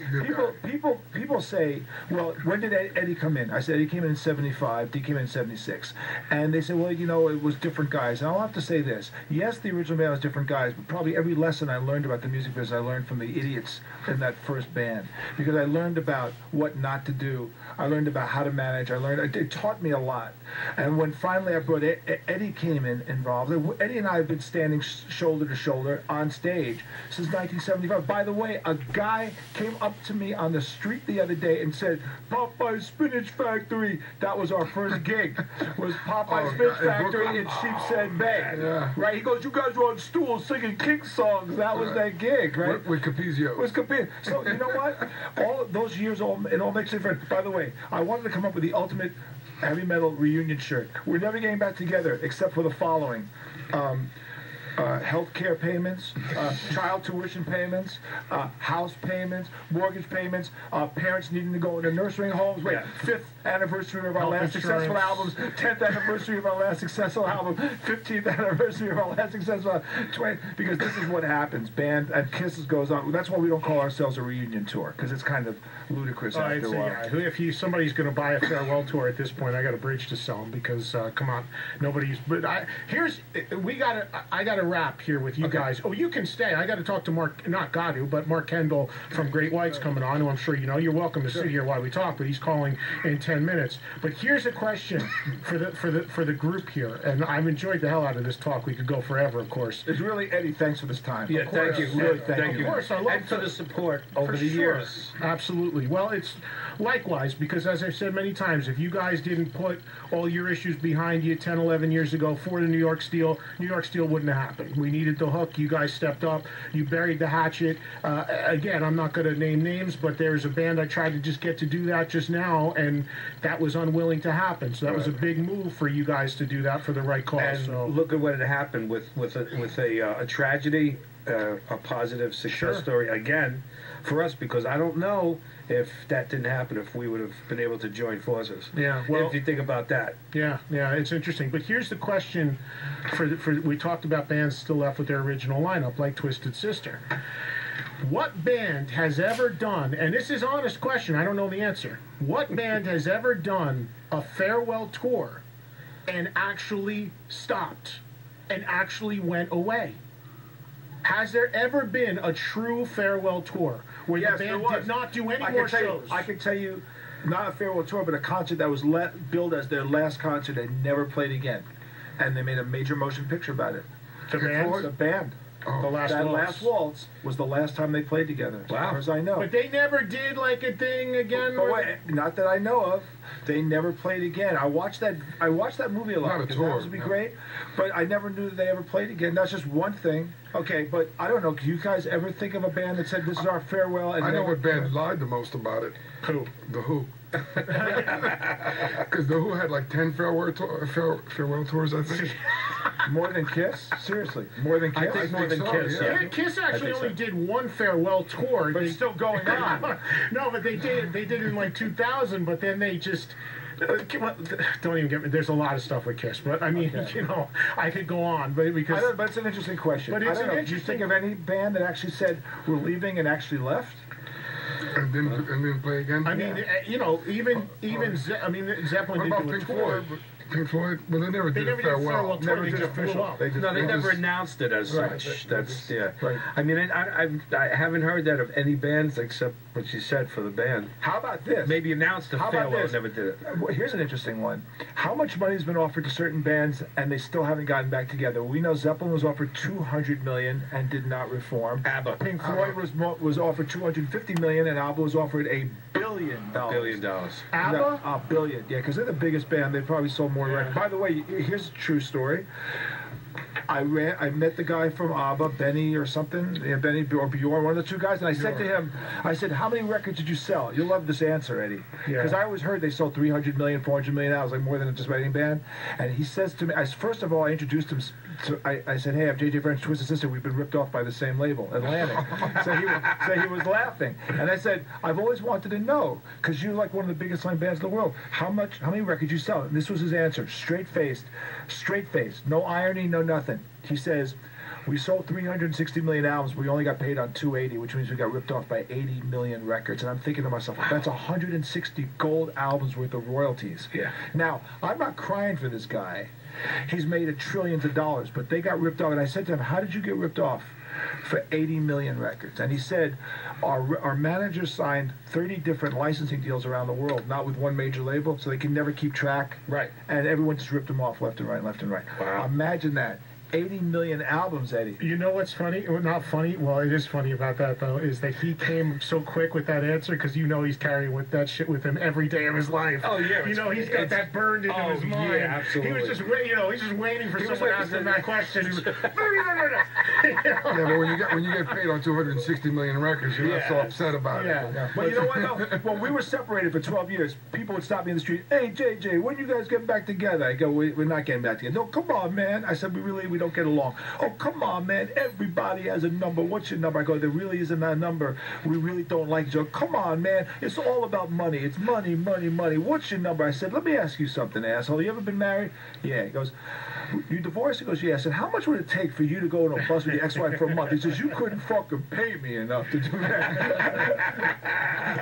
People say, well, when did Eddie come in? I said Eddie came in 75. He came in 76, and they say, well, it was different guys. And I'll have to say this: yes, the original band was different guys, but probably every lesson I learned about the music business I learned from the idiots in that first band, because I learned about what not to do. I learned about how to manage. It taught me a lot. And when finally I brought Eddie came involved, Eddie and I have been standing shoulder to shoulder on stage since 1975. By the way, a guy came up to me on the street the other day and said, "Popeye's Spinach Factory." That was our first gig. Was Popeye's Spinach Factory in Sheepshead Bay. Yeah. Right? He goes, "You guys were on stools singing King songs." That was that gig, right? With Capizio. With Capizio. So you know what? All those years, it all makes different. By the way, I wanted to come up with the ultimate heavy metal reunion shirt. We're never getting back together except for the following. Health care payments, child tuition payments, house payments, mortgage payments, parents needing to go into nursing homes. Wait, 5th anniversary of our last successful albums, 10th anniversary of our last successful album, 15th anniversary of our last successful 20th, because this is what happens. Band and Kisses goes on. That's why we don't call ourselves a reunion tour, because it's kind of ludicrous after a while. If somebody's going to buy a farewell tour at this point, I got a bridge to sell them, because come on, nobody's. But I got to wrap here with you guys. Oh, you can stay. I got to talk to Mark, not Gadu, but Mark Kendall from Great White's coming on, who I'm sure you know. You're welcome to sit here while we talk, but he's calling in 10 minutes. But here's a question for the group here, and I've enjoyed the hell out of this talk. We could go forever, of course. It's really, Eddie, thanks for this time. Yeah, thank you. Really, thank you. Of course, I love and for the support over the years. Absolutely. Well, it's likewise, because as I've said many times, if you guys didn't put all your issues behind you 10, 11 years ago for the New York Steel wouldn't have happened. We needed the hook. You guys stepped up. You buried the hatchet. Again, I'm not going to name names, but there's a band I tried to just get to do that just now, and that was unwilling to happen. So that was a big move for you guys to do that for the right cause. And so look at what had happened with a tragedy, a positive success story again for us, because I don't know if that didn't happen, if we would have been able to join forces. Yeah, well, if you think about that. Yeah, it's interesting. But here's the question: we talked about bands still left with their original lineup, like Twisted Sister. What band has ever done, and this is an honest question, I don't know the answer, what band has ever done a farewell tour and actually stopped and actually went away? Has there ever been a true farewell tour where the band did not do any more shows? I can tell you, not a farewell tour, but a concert that was billed as their last concert and never played again. And they made a major motion picture about it. The band? The band. The Last Waltz was the last time they played together, as far as I know. But they never did like a thing again. But wait, not that I know of. They never played again. I watched that movie a lot. Not a tour. That would be great. But I never knew that they ever played again. That's just one thing. Okay, but I don't know. Do you guys ever think of a band that said this is our farewell? And I know what band lied the most about it. Who? The Who. Because The Who had like 10 farewell tours, I think. More than Kiss? Seriously, more than Kiss? I think more than Kiss. Yeah, Kiss actually only did one farewell tour, but it's still going on. No, but they did it in like 2000, but then they just. Don't even get me. There's a lot of stuff with Kiss, but I mean, I could go on, but because. But it's an interesting question. But it's I don't know. Do you think of any band that actually said we're leaving and actually left? And didn't play again? I mean, even Zeppelin what didn't about do a Pink tour. Floyd? Pink Floyd? Well, they never They did never a did a farewell. farewell tour. They just blew up. They just, No, they They never just- announced it as Right. such. That's yeah. Right. I mean, I haven't heard that of any bands except what you said for the band. How about this? Maybe announced a How about farewell, this? never did it. Well, here's an interesting one. How much money has been offered to certain bands and they still haven't gotten back together? We know Zeppelin was offered $200 million and did not reform. ABBA. Pink Floyd was offered $250 million and ABBA was offered $1 billion. $1 billion. ABBA? No, $1 billion. Yeah, because they're the biggest band. They probably sold more records. By the way, here's a true story. I met the guy from ABBA, Benny or something, Benny or Bjorn, one of the two guys, and I said to him, I said, how many records did you sell? You'll love this answer, Eddie. Because I always heard they sold 300 million, 400 million hours, like more than just about any band. And he says to me, first of all, I introduced him I said, hey, I'm JJ French, Twisted Sister. We've been ripped off by the same label, Atlantic. so he was laughing. And I said, I've always wanted to know, because you're like one of the biggest line bands in the world, how many records you sell? And this was his answer, straight-faced, no irony, no nothing. He says, we sold 360 million albums. We only got paid on 280, which means we got ripped off by 80 million records. And I'm thinking to myself, that's 160 gold albums worth of royalties. Yeah. Now, I'm not crying for this guy. He's made trillions of dollars, but they got ripped off. And I said to him, how did you get ripped off? For 80 million records. And he said, our manager signed 30 different licensing deals around the world, not with one major label, so they can never keep track. Right. And everyone just ripped them off left and right, left and right. Wow. Imagine that. 80 million albums, Eddie. You know what's funny? Well, not funny. Well, it is funny about that though. Is that he came so quick with that answer because you know he's carrying with that shit with him every day of his life. Oh yeah. You know he's got that burned into his mind. Yeah, absolutely. He was just he's just waiting for someone to ask him that question. He was, no. Yeah, but when you get paid on 260 million records, you're not so upset about it. Yeah. But you know what, though? When we were separated for 12 years, people would stop me in the street, hey, JJ, when you guys getting back together? I go, we're not getting back together. No, come on, man. I said, we don't get along. Oh, come on, man. Everybody has a number. What's your number? I go, there really isn't a number. We really don't like each other. Come on, man. It's all about money. It's money, money, money. What's your number? I said, let me ask you something, asshole. You ever been married? Yeah. He goes, you divorced? He goes, yeah. I said, how much would it take for you to go on a bus with your ex-wife for a month? He says, you couldn't fucking pay me enough to do that.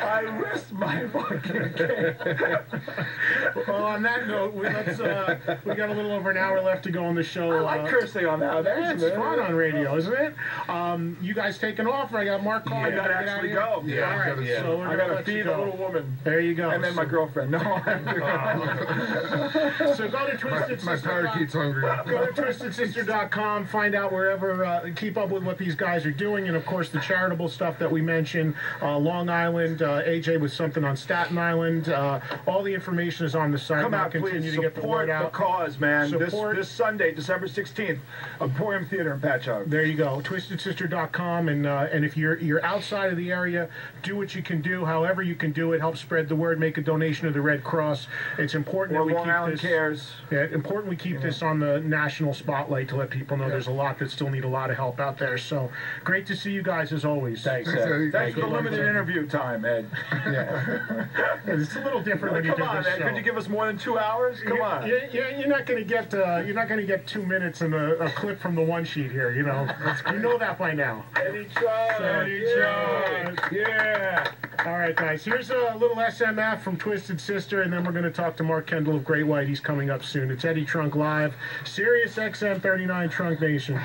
I rest my fucking case. Well, on that note, we got a little over an hour left to go on the show. I like cursing on that. It's fun on radio, isn't it? You guys taking off? I got Mark calling. I gotta actually go. Yeah, All right. yeah. So we're I gonna gotta let you feed go. a little woman. There you go. And then my girlfriend. No. So go to Twisted My Sister. parakeet's hungry. Go to TwistedSister.com, find out wherever, keep up with what these guys are doing, and of course the charitable stuff that we mentioned. Long Island, AJ with something on Staten Island. All the information is on the site. Come We'll out, continue please. to get the Support word the out. cause, man. Support. This Sunday, December 16th, Emporium Theater in Patchogue. There you go, TwistedSister.com, and if you're outside of the area, do what you can do, however you can do it. Help spread the word. Make a donation to the Red Cross. It's important Or that we Long keep Island this. Cares. Yeah, important we keep this on the national spotlight to let people know there's a lot that still need a lot of help out there. So great to see you guys as always. Thanks, Thanks, Ed. Eddie. Thanks for the Thank you. limited interview time, Ed. Yeah. It's a little different when you Come do on, this Ed. show. Could you give us more than 2 hours? Come on. You're not going to get 2 minutes and a clip from the one sheet here. You know that by now. Eddie Trunk. Eddie Trunk. Yeah. All right, guys. Here's a little SMF from Twisted Sister, and then we're going to talk to Mark Kendall of Great White. He's coming up soon. It's Eddie Trunk Live, Sirius XM 39 Trunk Nation.